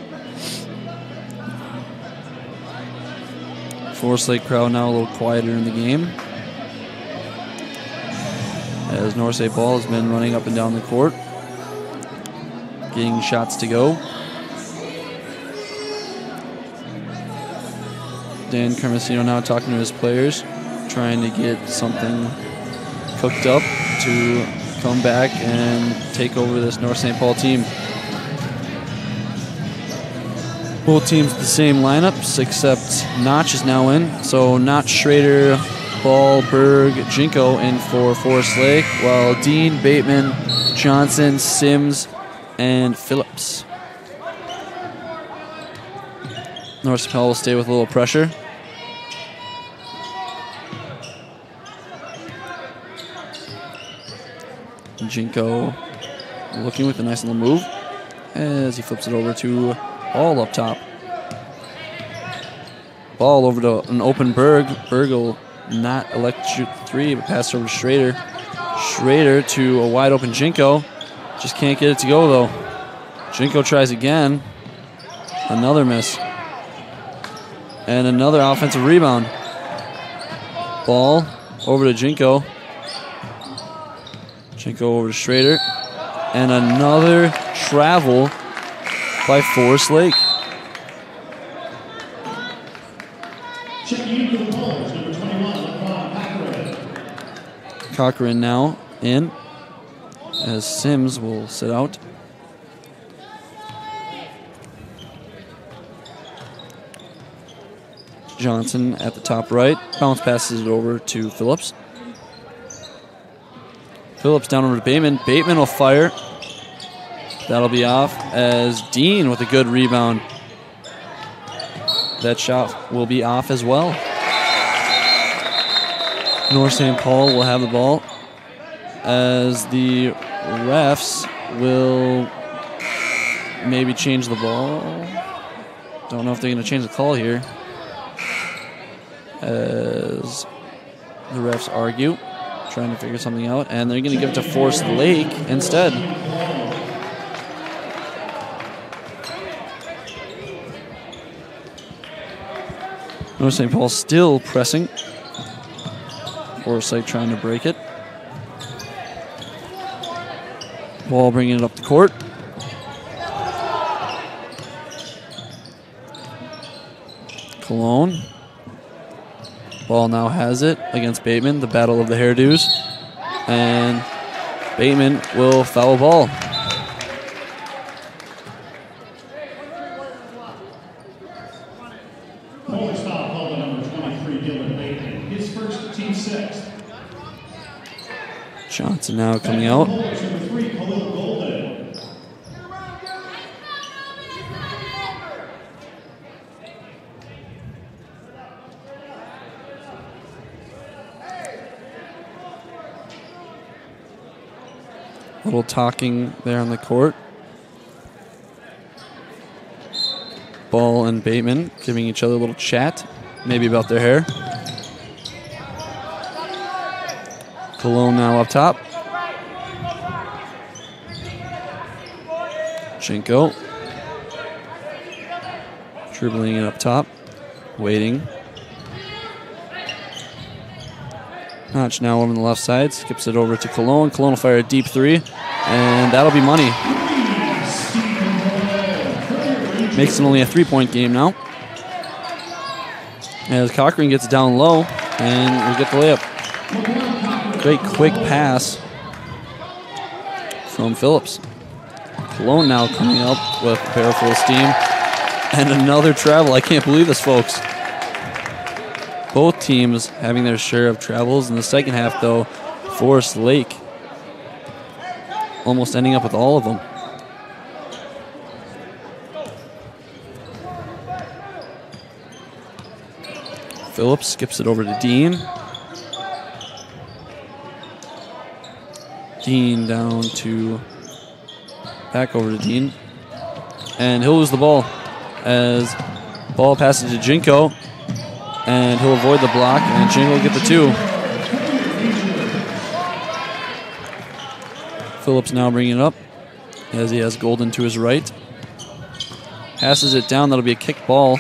Forest Lake crowd now a little quieter in the game. As North St. Paul has been running up and down the court, getting shots to go. Dan Cremosino now talking to his players, trying to get something cooked up to come back and take over this North St. Paul team. Both teams the same lineups, except Notch is now in. So Notch, Schrader, Ball, Berg, Jinko in for Forest Lake, while Dean, Bateman, Johnson, Sims, and Phillips. North St. Paul will stay with a little pressure. Jinko looking with a nice little move as he flips it over to Ball up top. Ball over to an open Berg. Berg will not elect to shoot the 3, but pass over to Schrader. Schrader to a wide open Jinko. Just can't get it to go though. Jinko tries again. Another miss. And another offensive rebound. Ball over to Jinko. Jinko over to Schrader. And another travel by Forest Lake. Checking in for the Bulls, number 21, LeBron Cochran. Cochran now in as Sims will sit out. Johnson at the top right. Bounce passes it over to Phillips. Phillips down over to Bateman. Bateman will fire. That'll be off as Dean with a good rebound. That shot will be off as well. North St. Paul will have the ball as the refs will maybe change the ball. Don't know if they're going to change the call here as the refs argue, trying to figure something out, and they're going to give it to Forest Lake instead. North St. Paul still pressing. Forest Lake trying to break it. Ball bringing it up the court. Cologne. Ball now has it against Bateman, the battle of the hairdos. And Bateman will foul ball. Holder's foul called on number 23, Dylan Bateman. His first, team 6. Johnson now coming out. Holder's number 3, Khalil Golden. Little talking there on the court. Ball and Bateman giving each other a little chat, maybe about their hair. Cologne now up top. Jinko. Dribbling it up top. Waiting. Notch now over on the left side. Skips it over to Cologne. Cologne will fire a deep three. And that'll be money. Makes it only a 3-point game now. As Cochran gets down low. And we get the layup. Great quick pass from Phillips. Cologne now coming up with a barrel full of steam. And another travel. I can't believe this, folks. Both teams having their share of travels. In the second half, though, Forest Lake almost ending up with all of them. Phillips skips it over to Dean. Dean down to back over to Dean. And he'll lose the ball as ball passes to Jinko. And he'll avoid the block, and Jinko will get the two. Phillips now bringing it up as he has Golden to his right. Passes it down. That'll be a kick ball.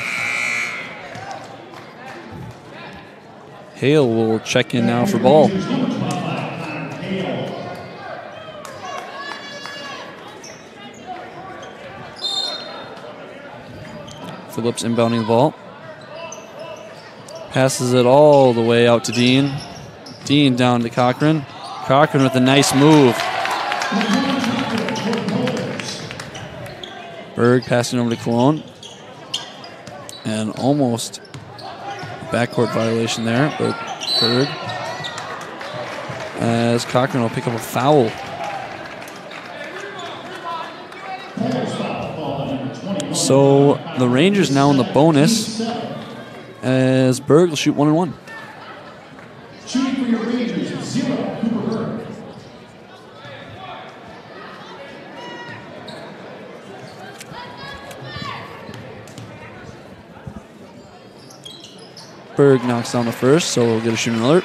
Hale will check in now for ball. Phillips inbounding the ball. Passes it all the way out to Dean. Dean down to Cochran. Cochran with a nice move. Berg passing over to Cologne. And almost a backcourt violation there, but Berg. As Cochran will pick up a foul. So the Rangers now in the bonus. As Berg will shoot 1-1. Shooting for your Rangers, 0, Cooper Berg. Berg knocks down the first, so we'll get a shooting alert.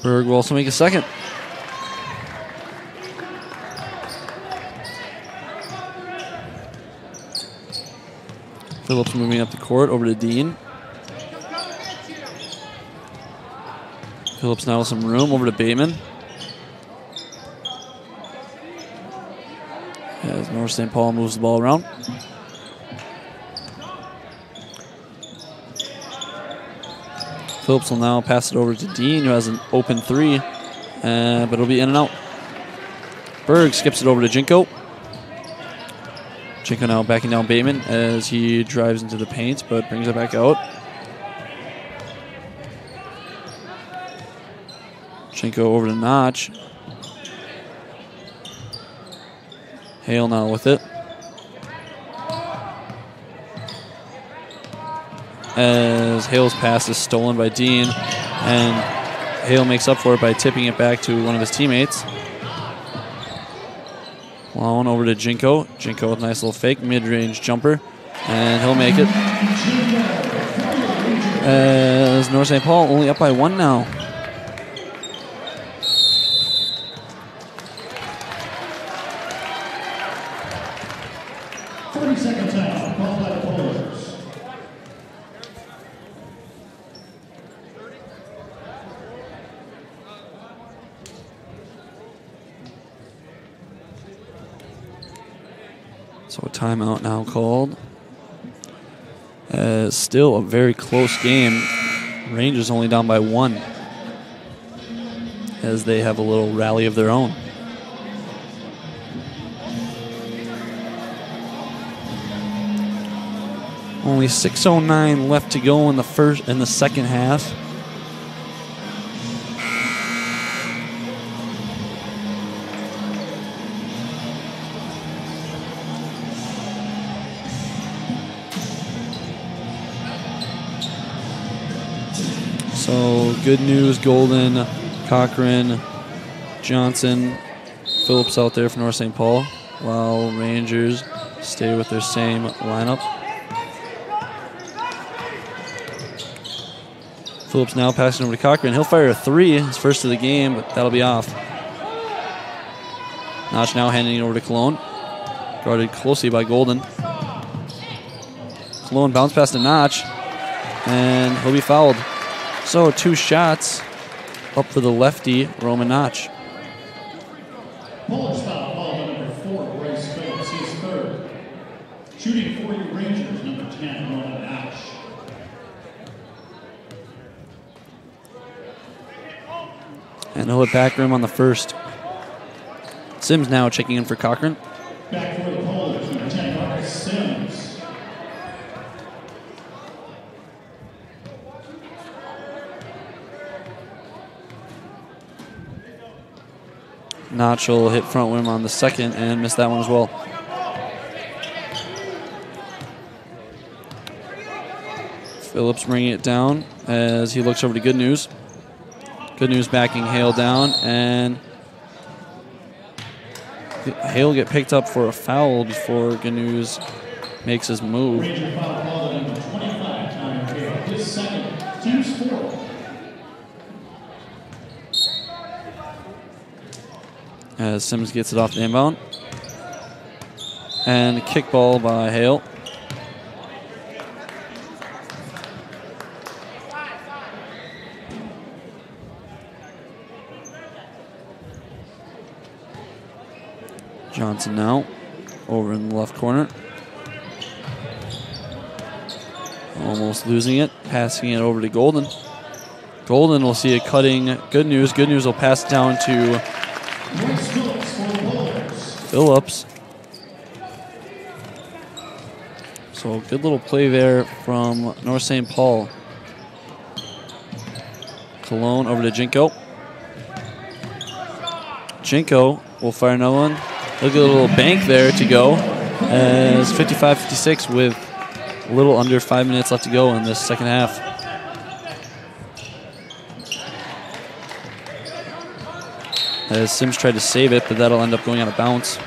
Berg will also make a second. Phillips moving up the court over to Dean. Phillips now with some room over to Bateman. As North St. Paul moves the ball around. Phillips will now pass it over to Dean, who has an open three, but it'll be in and out. Berg skips it over to Jinko. Jinko now backing down Bateman as he drives into the paint, but brings it back out. Jinko over to Notch. Hale now with it. As Hale's pass is stolen by Dean, and Hale makes up for it by tipping it back to one of his teammates. Long over to Jinko. Jinko with a nice little fake mid-range jumper, and he'll make it. As North St. Paul only up by 1 now. So a timeout now called. Still a very close game. Rangers only down by 1 as they have a little rally of their own. Only 6:09 left to go in the second half. So good news, Golden, Cochran, Johnson, Phillips out there for North St. Paul, while Rangers stay with their same lineup. Phillips now passing over to Cochran. He'll fire a 3, his first of the game, but that'll be off. Notch now handing it over to Cologne. Guarded closely by Golden. Cologne bounce pass to Notch, and he'll be fouled. So 2 shots up for the lefty, Roman Notch. Muller's foul, ball to number 4, Bryce Phillips, his third. Shooting for your Rangers, number 10, Roman Notch. And he'll hit back rim on the first. Sims now checking in for Cochran. Back for the Polish, number 10, Marcus Sims. Notch will hit front rim on the second and miss that one as well. Phillips bringing it down as he looks over to Good News. Good News backing Hale down, and Hale will get picked up for a foul before Good News makes his move. Ranger foul call to number 25, Tyler Hale, his second, team's 4th. As Sims gets it off the inbound. And a kickball by Hale. Johnson now over in the left corner. Almost losing it, passing it over to Golden. Golden will see it cutting Good News. Good News will pass it down to Phillips. So good little play there from North St. Paul. Cologne over to Jinko. Jinko will fire another one. Look at the little bank there to go. As 55-56 with a little under 5 minutes left to go in this second half. As Sims tried to save it, but that'll end up going out of bounds.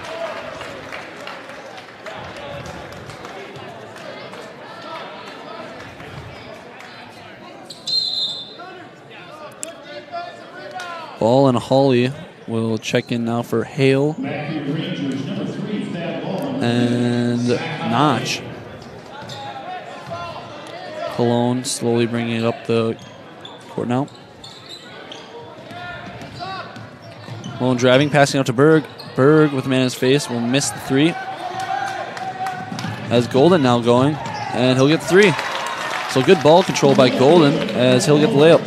Ball and Hawley will check in now for Hale and Notch. Cologne slowly bringing it up the court now. Cologne driving, passing out to Berg. Berg with a man in his face will miss the 3. As Golden now going, and he'll get the 3. So good ball control by Golden as he'll get the layup.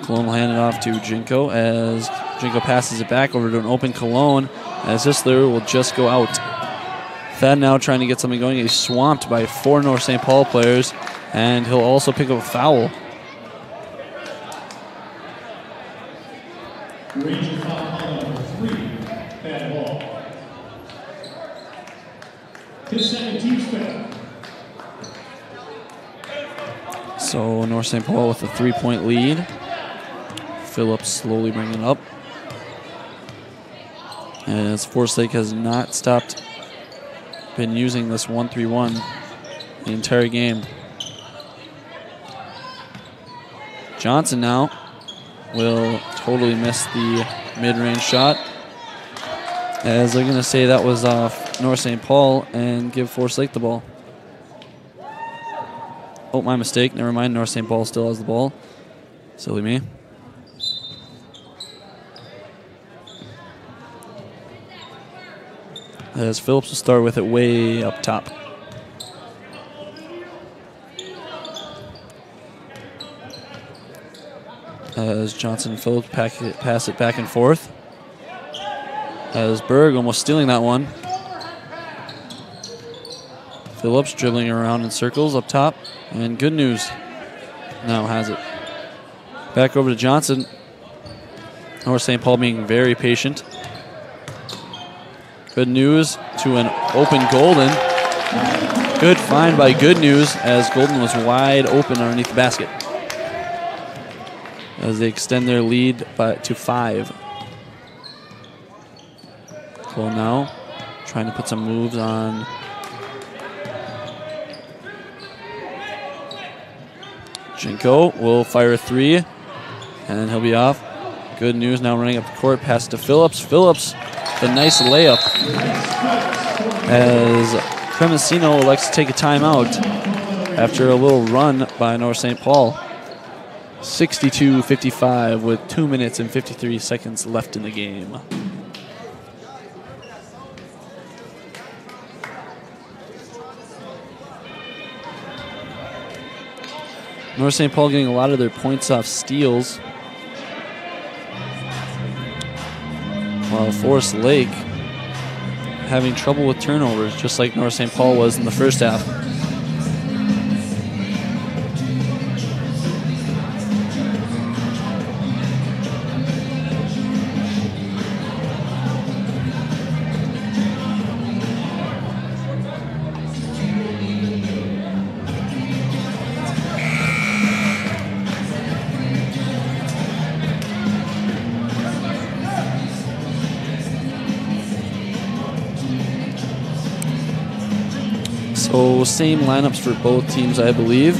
Cologne will hand it off to Jinko as Jinko passes it back over to an open Cologne as Isler will just go out. Thad now trying to get something going. He's swamped by 4 North St. Paul players, and he'll also pick up a foul. Ranger foul call number 3, bad ball. His second, team's 5th. So North St. Paul with a 3-point lead. Phillips slowly bringing it up. As Forsyth has not stopped, been using this 1-3-1 the entire game. Johnson now will totally miss the mid-range shot, as they're going to say that was off North St. Paul and give Forsyth the ball. Oh, my mistake. Never mind. North St. Paul still has the ball. Silly me. As Phillips will start with it way up top. As Johnson and Phillips pass it back and forth. As Berg almost stealing that one. Phillips dribbling around in circles up top. And Good News now has it. Back over to Johnson. North St. Paul being very patient. Good News to an open Golden. Good find by Good News as Golden was wide open underneath the basket. As they extend their lead to 5. Cologne now trying to put some moves on Jinko. Will fire a 3, and he'll be off. Good News now running up the court, pass to Phillips. Phillips, the nice layup. As Cremesino elects to take a timeout after a little run by North St. Paul. 62-55 with 2 minutes and 53 seconds left in the game. North St. Paul getting a lot of their points off steals, while Forest Lake having trouble with turnovers, just like North St. Paul was in the first half. So same lineups for both teams, I believe.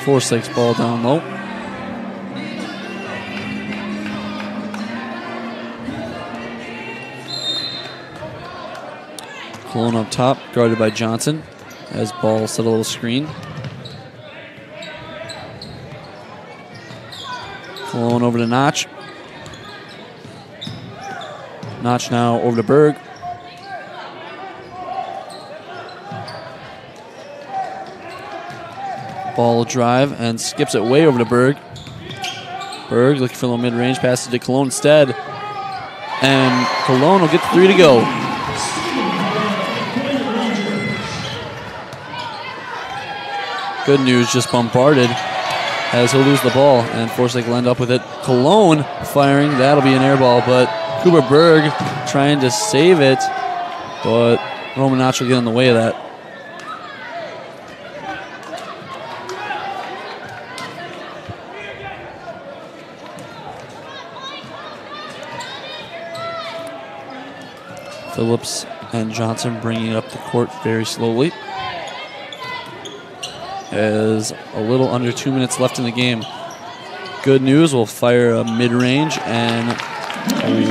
Forest Lake's ball down low. Cologne up top, guarded by Johnson, as ball set a little screen. Cologne over to Notch. Notch now over to Berg. Ball will drive and skips it way over to Berg. Berg looking for a little mid-range, passes to Cologne instead. And Cologne will get the 3 to go. Good News just bombarded as he'll lose the ball, and Forest Lake will end up with it. Cologne firing, that'll be an air ball, but Cooper Berg trying to save it, but Roman Notch will get in the way of that. Phillips and Johnson bringing it up the court very slowly. As a little under 2 minutes left in the game. Good News will fire a mid-range and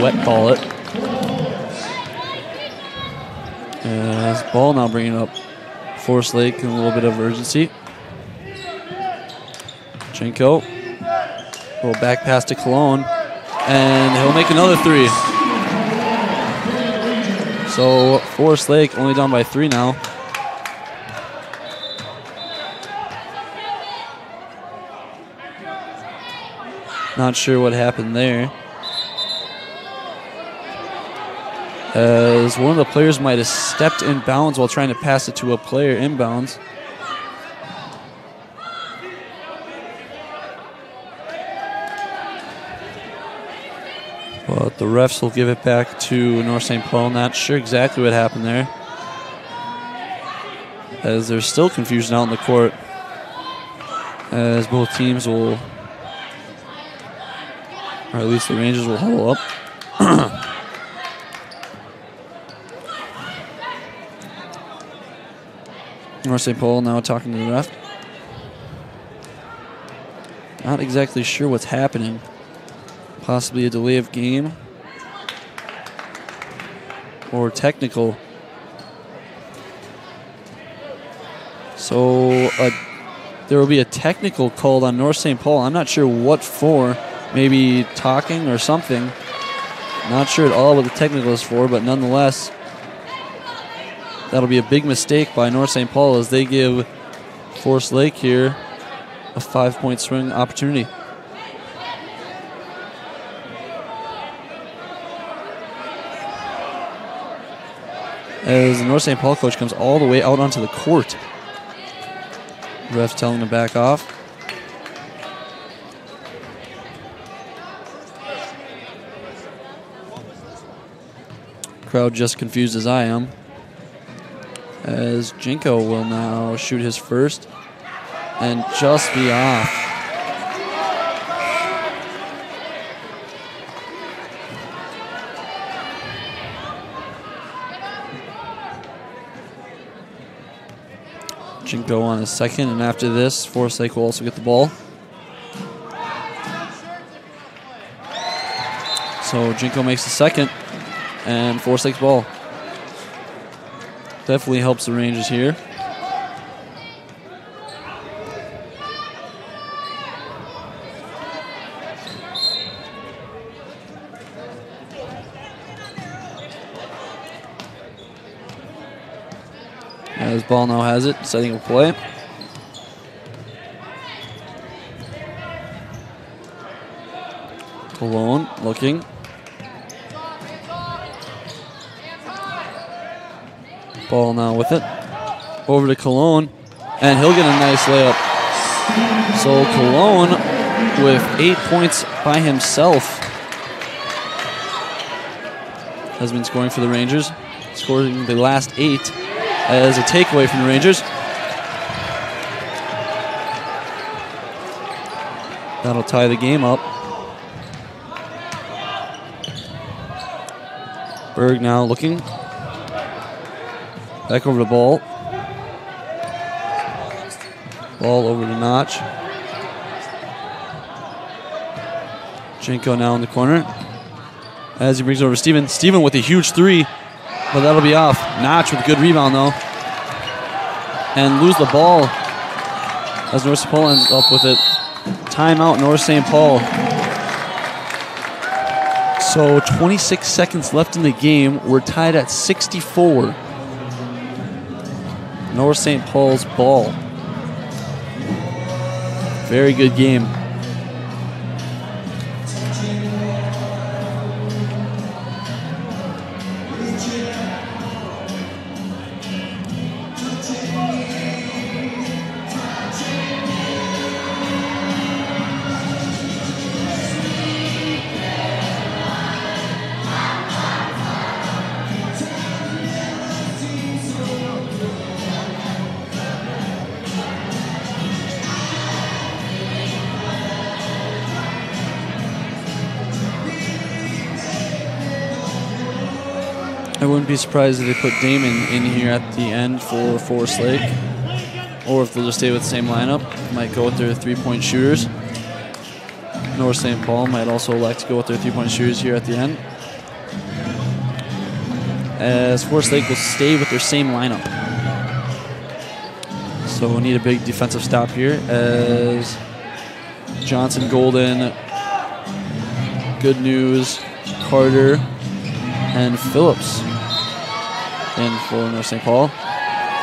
wet ball it. As ball now bringing up Forest Lake in a little bit of urgency. Jenko little back pass to Cologne, and he'll make another 3. So Forest Lake only down by 3 now. Not sure what happened there. As one of the players might have stepped in bounds while trying to pass it to a player inbounds. But the refs will give it back to North St. Paul. Not sure exactly what happened there, as there's still confusion out in the court, as both teams will, or at least the Rangers will huddle up. North St. Paul now talking to the ref. Not exactly sure what's happening. Possibly a delay of game or technical. So there will be a technical called on North St. Paul. I'm not sure what for. Maybe talking or something. Not sure at all what the technical is for, but nonetheless, that'll be a big mistake by North St. Paul as they give Forest Lake here a 5-point swing opportunity. as the North St. Paul coach comes all the way out onto the court. Ref telling him to back off. Crowd just confused as I am, as Jinko will now shoot his first and just be off. Jinko on his second, and after this, Forest Lake will also get the ball. So Jinko makes the second, and Forest Lake's ball. Definitely helps the Rangers here. As ball now has it, setting a play. Cologne looking. Ball now with it. Over to Cologne, and he'll get a nice layup. So Cologne with 8 points by himself has been scoring for the Rangers, scoring the last 8 as a takeaway from the Rangers. That'll tie the game up. Berg now looking. Back over to Ball. Ball over to Notch. Jinko now in the corner. As he brings over Steven. Steven with a huge three, but that'll be off. Notch with a good rebound though. And lose the ball as North St. Paul ends up with it. Timeout, North St. Paul. So 26 seconds left in the game. We're tied at 64. North St. Paul's ball. Very good game. I wouldn't be surprised if they put Damon in here at the end for Forest Lake, or if they'll just stay with the same lineup. Might go with their three-point shooters. North St. Paul might also elect to go with their three-point shooters here at the end, as Forest Lake will stay with their same lineup. So we'll need a big defensive stop here as Johnson, Golden, Good News, Carter, and Phillips in for North St. Paul.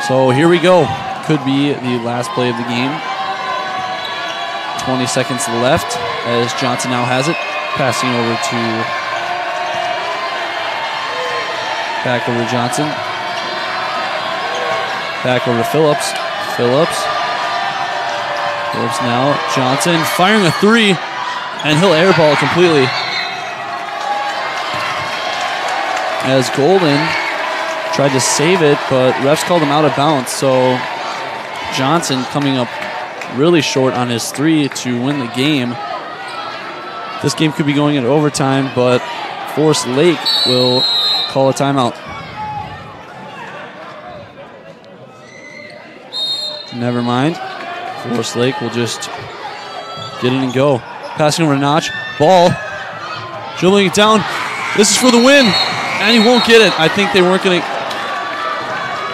So here we go. Could be the last play of the game. 20 seconds left as Johnson now has it. Passing over to back over to Johnson. Back over to Phillips. Phillips now. Johnson firing a three, and he'll airball it completely. As Golden tried to save it, but refs called him out of bounds. So Johnson coming up really short on his three to win the game. This game could be going into overtime, but Forest Lake will call a timeout. Never mind. Forest Lake will just get in and go. Passing over to Notch. Ball. Dribbling it down. This is for the win. And he won't get it. I think they weren't going to.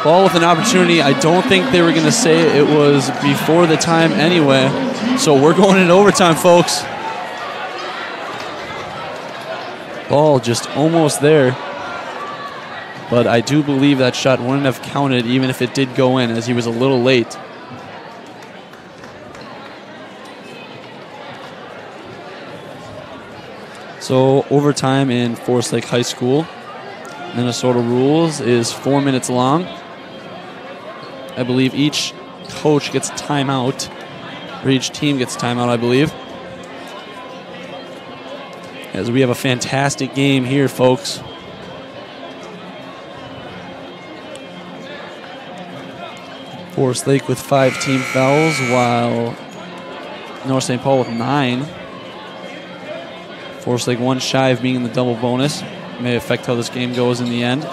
Ball with an opportunity. I don't think they were going to say it was before the time anyway. So we're going into overtime, folks. Ball just almost there. But I do believe that shot wouldn't have counted even if it did go in, as he was a little late. So overtime in Forest Lake High School. Minnesota rules is 4 minutes long. I believe each coach gets a timeout, or each team gets a timeout, I believe. As we have a fantastic game here, folks. Forest Lake with 5 team fouls, while North St. Paul with 9. Forest Lake 1 shy of being in the double bonus. May affect how this game goes in the end.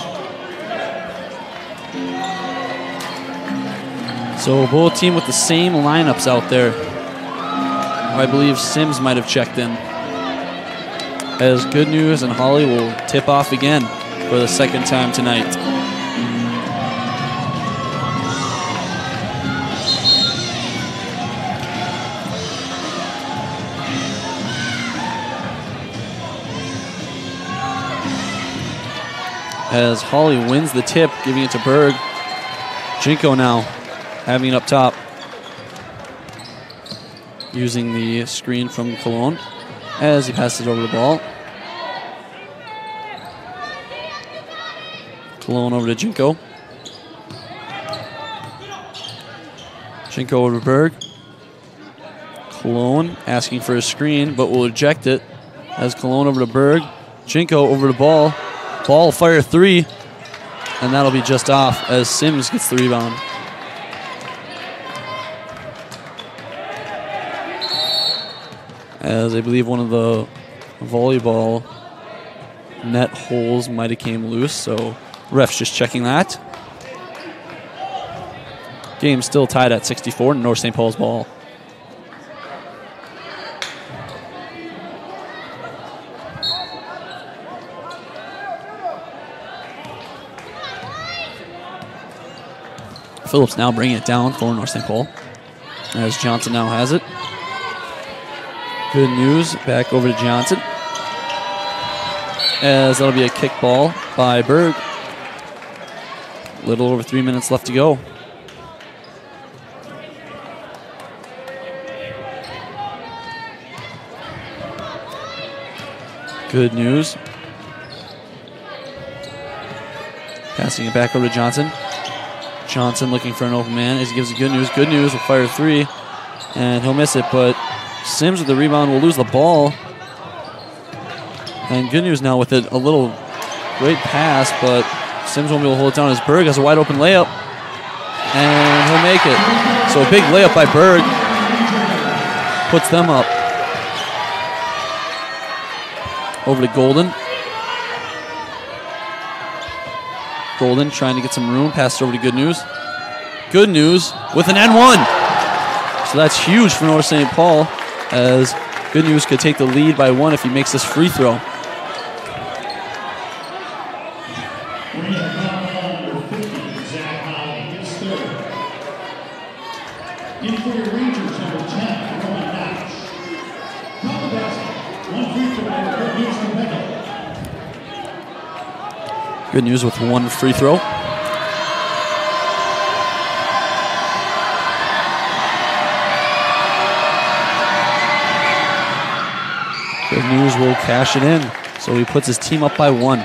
So both team with the same lineups out there. I believe Sims might have checked in. As Good News and Holly will tip off again for the second time tonight. As Holly wins the tip, giving it to Berg. Jinko now having it up top. Using the screen from Cologne as he passes over the ball. Cologne over to Jinko. Jinko over to Berg. Cologne asking for a screen, but will eject it. As Cologne over to Berg. Jinko over the ball. Ball fire 3, and that'll be just off as Sims gets the rebound. As I believe one of the volleyball net holes might have came loose, so ref's just checking that. Game still tied at 64, North St. Paul's ball. Phillips now bringing it down for North St. Paul as Johnson now has it. Good News back over to Johnson as that'll be a kick ball by Berg. Little over 3 minutes left to go. Good News passing it back over to Johnson. Johnson looking for an open man as he gives it Good News. Good News will fire 3, and he'll miss it, but Sims with the rebound will lose the ball. And Good News now with it, a little great pass, but Sims won't be able to hold it down as Berg has a wide open layup, and he'll make it. So a big layup by Berg puts them up. Over to Golden. Golden trying to get some room, pass it over to Good News. Good News with an N1. So that's huge for North St. Paul, as Good News could take the lead by 1 if he makes this free throw. In for your Rangers, number 10, Roman Nash. Top the basket, 1 free throw by Good News to Mecca. Good News with 1 free throw. Good News will cash it in, so he puts his team up by 1.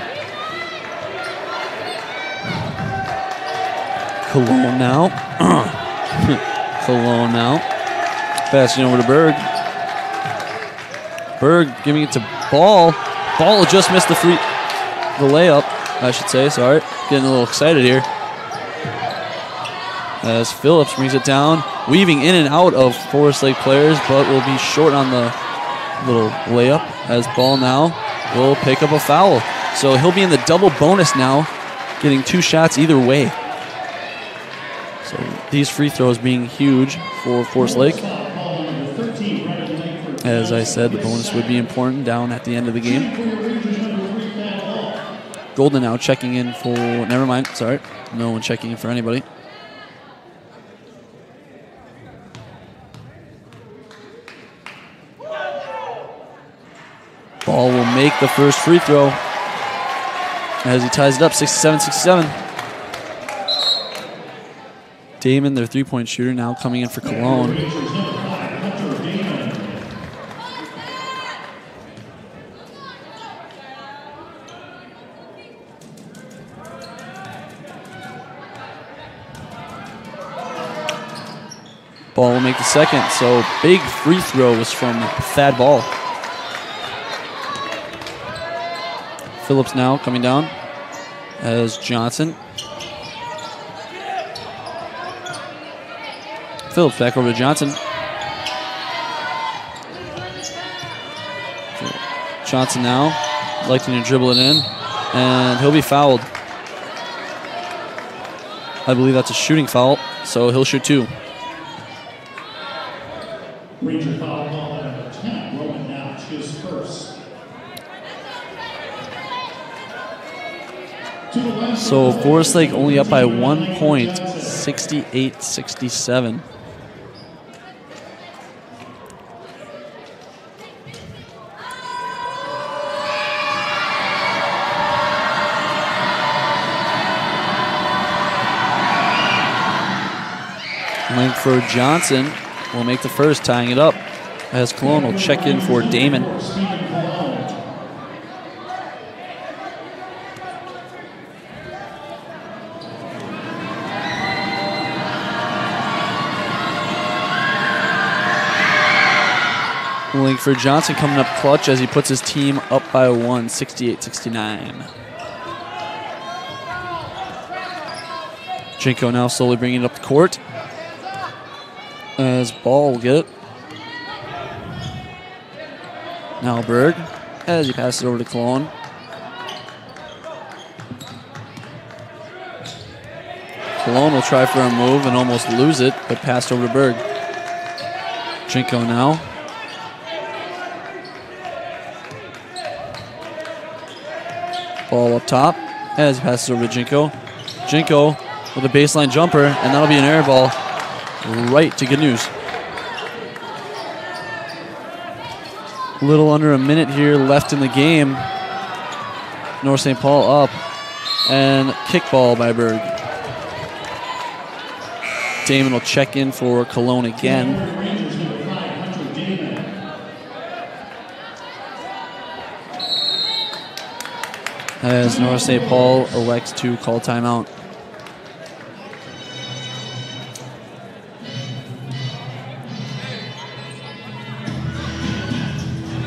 Cologne now. Cologne now. Passing over to Berg. Berg giving it to Ball. Ball just missed the layup, I should say, sorry. Getting a little excited here. As Phillips brings it down, weaving in and out of Forest Lake players, but will be short on the little layup, as Ball now will pick up a foul. So he'll be in the double bonus now, getting 2 shots either way. So these free throws being huge for Forest Lake. As I said, the bonus would be important down at the end of the game. Golden now checking in for, never mind, sorry. No one checking in for anybody. Ball will make the first free throw as he ties it up, 67-67. Damon, their three-point shooter, now coming in for Cologne. Ball will make the second. So big free throws from Thad Ball. Phillips now coming down as Johnson. Phillips back over to Johnson. Johnson now liking to dribble it in, and he'll be fouled. I believe that's a shooting foul, so he'll shoot 2. Ranger foul ball at number 10, Roman Notch, his first. So Forest Lake only up by 1 point, 68-67. Langford Johnson will make the first, tying it up, as Cologne will check in for Damon. Langford Johnson coming up clutch as he puts his team up by 1, 68-69. Jinko now slowly bringing it up the court. As Ball will get it. Now Berg as he passes it over to Cologne. Cologne will try for a move and almost lose it, but passed over to Berg. Jinko now. Ball up top as he passes over to Jinko. Jinko with a baseline jumper, and that'll be an air ball right to Good News. A little under a minute here left in the game. North St. Paul up, and kickball by Berg. Damon will check in for Cologne again. As North St. Paul elects to call timeout.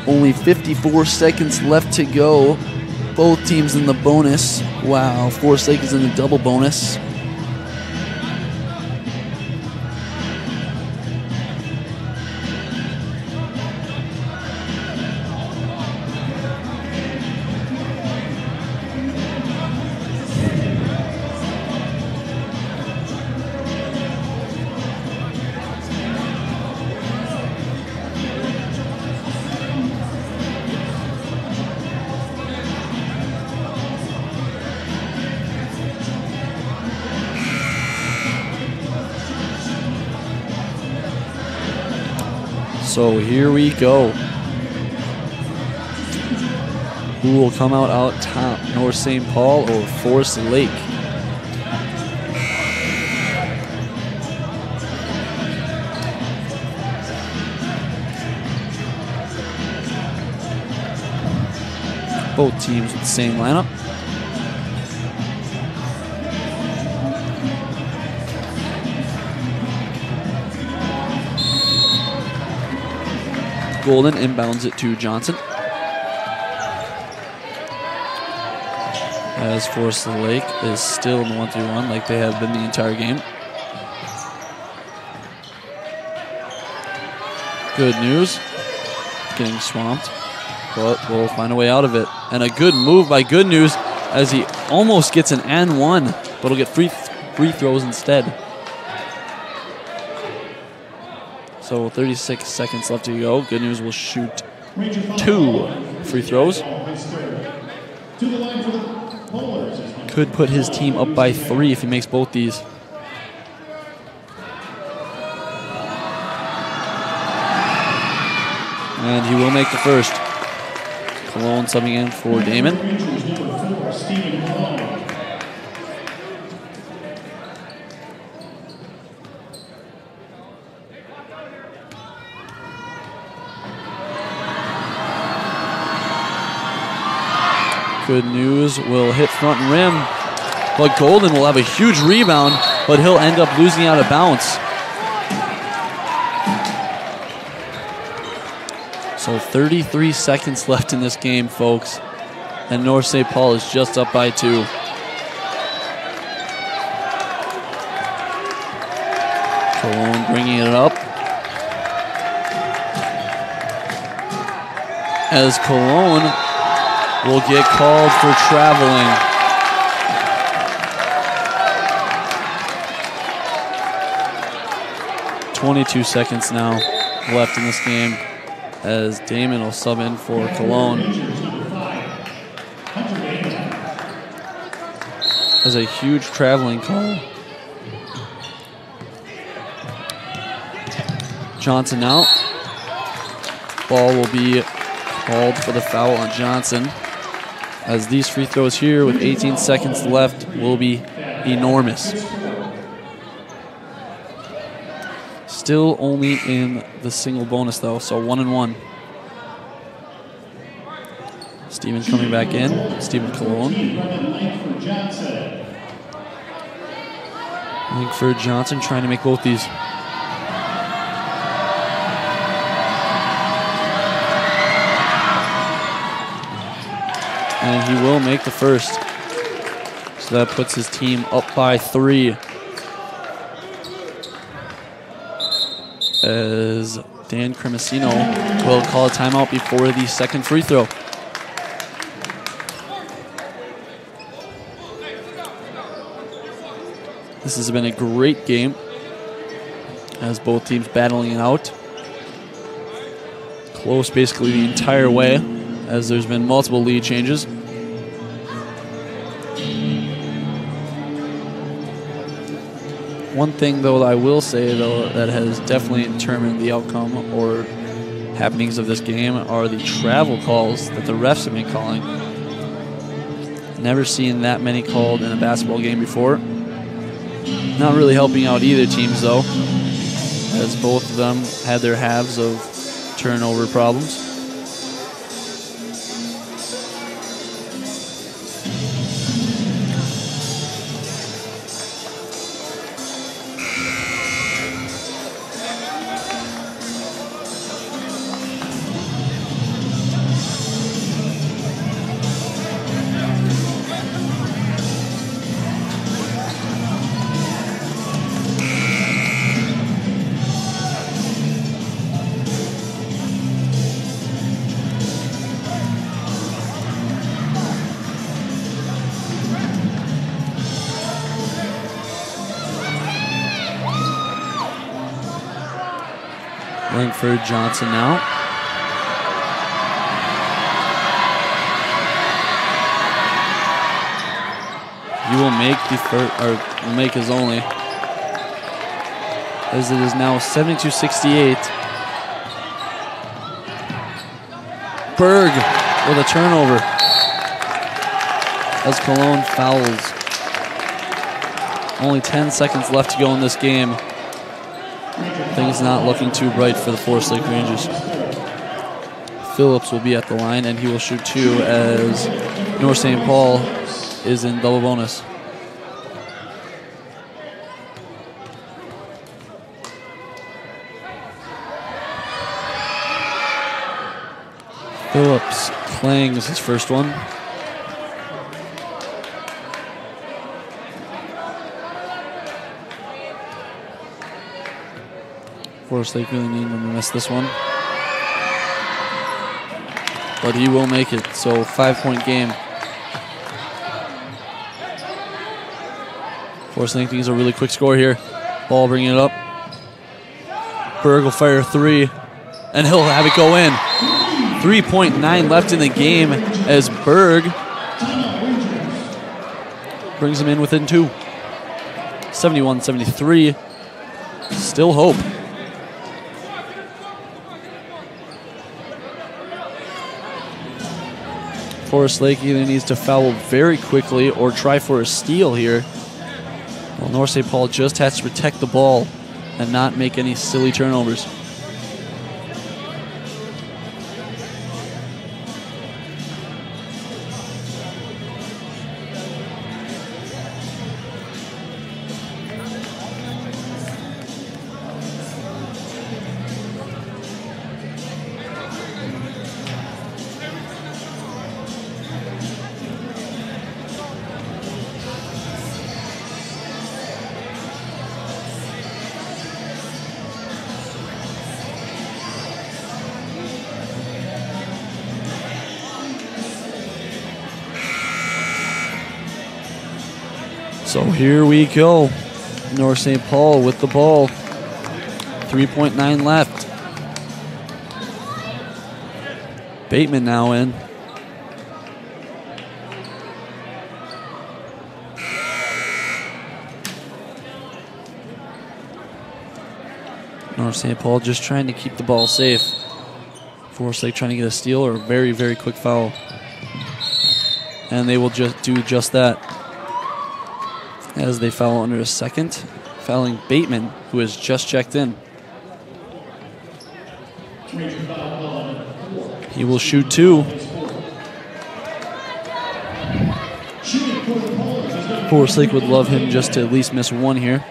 Only 54 seconds left to go. Both teams in the bonus. Wow, Forest Lake is in the double bonus. So here we go. Who will come out top, North St. Paul or Forest Lake? Both teams with the same lineup. Golden inbounds it to Johnson. As Forest Lake is still in the 1-3-1 like they have been the entire game. Good News. Getting swamped, but we'll find a way out of it. And a good move by Good News as he almost gets an and one, but he'll get free throws instead. So 36 seconds left to go. Good News will shoot 2 free throws. Could put his team up by 3 if he makes both these. And he will make the first. Cologne subbing in for Damon. Good News will hit front rim, but Golden will have a huge rebound, but he'll end up losing out of bounds. So 33 seconds left in this game, folks. And North St. Paul is just up by 2. Cologne bringing it up. As Cologne will get called for traveling. .22 seconds now left in this game as Damon will sub in for Cologne. As a huge traveling call. Johnson out. Ball will be called for the foul on Johnson, as these free throws here with 18 seconds left will be enormous. Still only in the single bonus though, so 1-1. Stevens coming back in. Stephen Cologne. Langford Johnson trying to make both these. And he will make the first. So that puts his team up by 3. As Dan Cremasino will call a timeout before the second free throw. This has been a great game as both teams battling it out. Close basically the entire way as there's been multiple lead changes. One thing though that I will say though that has definitely determined the outcome or happenings of this game are the travel calls that the refs have been calling. Never seen that many called in a basketball game before. Not really helping out either teams though, as both of them had their halves of turnover problems. Langford Johnson now. He will make the first, or will make his only, as it is now 72-68. Berg with a turnover as Cologne fouls. Only 10 seconds left to go in this game. Things not looking too bright for the Forest Lake Rangers. Phillips will be at the line, and he will shoot 2 as North St. Paul is in double bonus. Phillips clangs his first one. Forest Lake really need him to miss this one. But he will make it, so 5-point game. Forest Lake needs a really quick score here. Ball bringing it up. Berg will fire 3, and he'll have it go in. 3.9 left in the game as Berg brings him in within 2. 71-73. Still hope. Forest Lake either needs to foul very quickly or try for a steal here. Well, North St. Paul just has to protect the ball and not make any silly turnovers. So here we go. North St. Paul with the ball. 3.9 left. Bateman now in. North St. Paul just trying to keep the ball safe. Forest Lake trying to get a steal or a very, very quick foul. And they will just do just that. As they foul under a second, fouling Bateman, who has just checked in. He will shoot 2. Forest Lake would love him just to at least miss 1 here.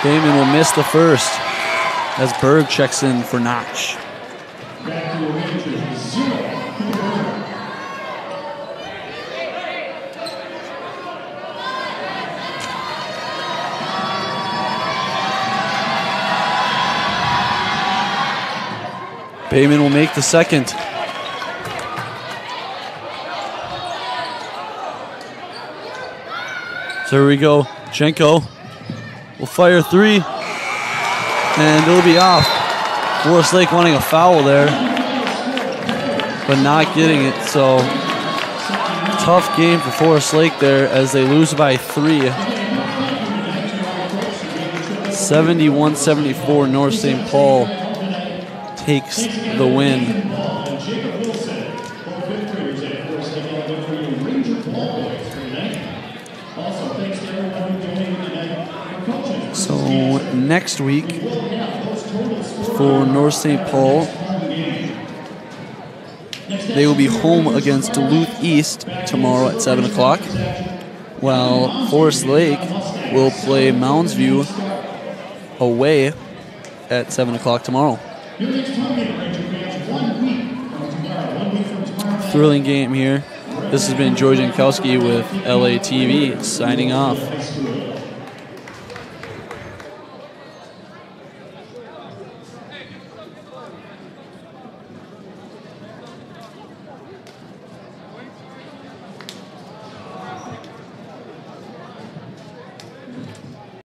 Bateman will miss the first as Berg checks in for Notch. Bateman will make the second. So here we go. Jenko will fire 3, and it'll be off. Forest Lake wanting a foul there, but not getting it. So tough game for Forest Lake there as they lose by 3. 71-74, North St. Paul takes the win. So next week for North St. Paul, they will be home against Duluth East tomorrow at 7 o'clock, while Forest Lake will play Mounds View away at 7 o'clock tomorrow. Thrilling game here. This has been George Jankowski with LA TV signing off.